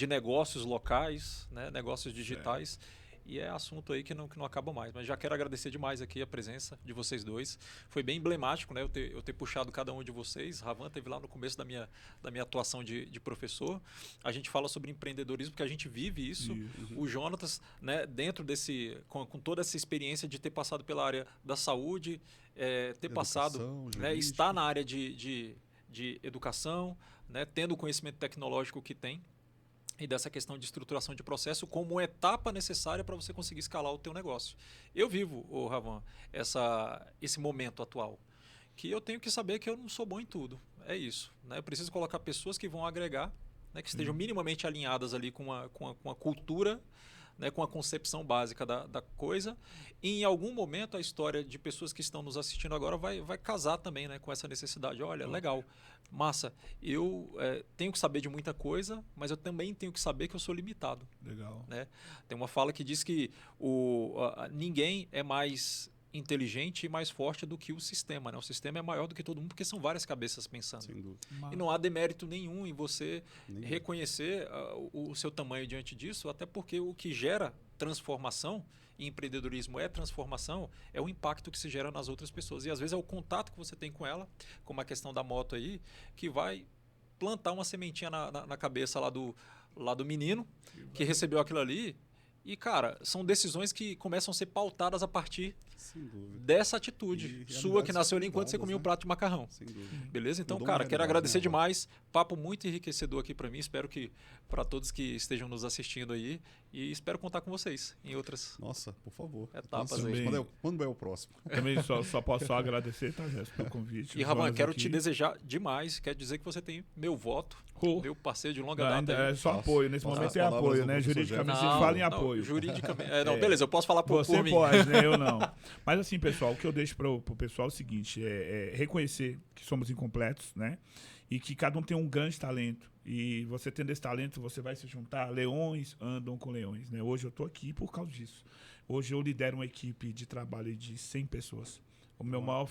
negócios locais, né? Negócios digitais. E é assunto aí que não acaba mais. Mas já quero agradecer demais aqui a presença de vocês dois. Foi bem emblemático, né? Eu ter puxado cada um de vocês. Ravan teve lá no começo da minha atuação de professor. A gente fala sobre empreendedorismo, porque a gente vive isso. O Jonatas, né, dentro desse... Com toda essa experiência de ter passado pela área da saúde, ter passado... Né, estar na área de de educação, né, tendo o conhecimento tecnológico que tem, e dessa questão de estruturação de processo como uma etapa necessária para você conseguir escalar o teu negócio. Eu vivo, Ravan, esse momento atual, que eu tenho que saber que eu não sou bom em tudo. É isso. Né? Eu preciso colocar pessoas que vão agregar, né, que estejam minimamente alinhadas ali com a cultura, né, com a concepção básica da coisa. E em algum momento a história de pessoas que estão nos assistindo agora vai casar também, né, com essa necessidade. Olha, legal, massa, eu tenho que saber de muita coisa, mas eu também tenho que saber que eu sou limitado. Legal. Né? Tem uma fala que diz que ninguém é mais inteligente e mais forte do que o sistema. Né? O sistema é maior do que todo mundo porque são várias cabeças pensando. Sem dúvida. E não há demérito nenhum em você reconhecer o seu tamanho diante disso, até porque o que gera transformação, e empreendedorismo é transformação, é o impacto que se gera nas outras pessoas. E às vezes é o contato que você tem com ela, como a questão da moto aí, que vai plantar uma sementinha na cabeça lá do menino que recebeu aquilo ali. E, cara, são decisões que começam a ser pautadas a partir dessa atitude sua que nasceu ali enquanto você comia um prato de macarrão. Sem dúvida. Beleza? Então, Mudou cara, uma quero realidade, agradecer né, demais. Papo muito enriquecedor aqui para mim. Espero que para todos que estejam nos assistindo aí. E espero contar com vocês em outras Nossa, por favor. etapas Nossa, aí. Quando é o próximo? Também só posso agradecer, tá, Jéssica, pelo convite. E, Ravan, quero aqui. te desejar demais. Quero dizer que você tem meu voto, meu parceiro de longa Não, data. ainda Aí. é só Nossa, apoio. Nesse nossa, momento as é palavras apoio, do né? professor Juridicamente Jeff. a gente fala em apoio. Juridicamente. Beleza, eu posso falar por Você mim. pode, né? Eu não. Mas assim, pessoal, o que eu deixo pro pessoal é o seguinte: é reconhecer que somos incompletos, né? E que cada um tem um grande talento. E você tendo esse talento, você vai se juntar. Leões andam com leões, né? Hoje eu tô aqui por causa disso. Hoje eu lidero uma equipe de trabalho de 100 pessoas. O meu maior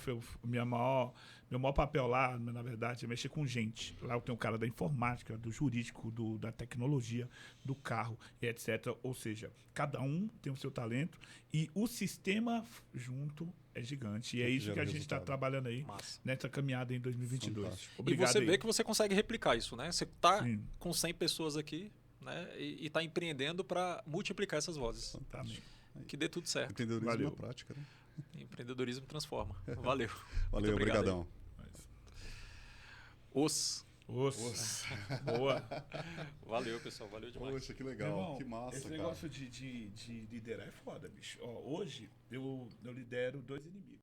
papel lá, na verdade, é mexer com gente. Lá eu tenho um cara da informática, do jurídico, da tecnologia, do carro, e etc. Ou seja, cada um tem o seu talento e o sistema junto é gigante. E é isso que a gente está trabalhando aí nessa caminhada em 2022. Fantástico. Obrigado. E você aí. vê que você consegue replicar isso, né? Você está Sim. com 100 pessoas aqui, né? E está empreendendo para multiplicar essas vozes. Amém. Que dê tudo certo. Empreendedorismo Valeu. na prática, né? Empreendedorismo transforma. Valeu. Valeu, Muito obrigado aí. obrigadão. Osso. Boa. Valeu, pessoal. Valeu demais. Poxa, que legal, Meu irmão, que massa, esse cara. negócio de liderar é foda, bicho. Ó, hoje eu lidero 2 inimigos.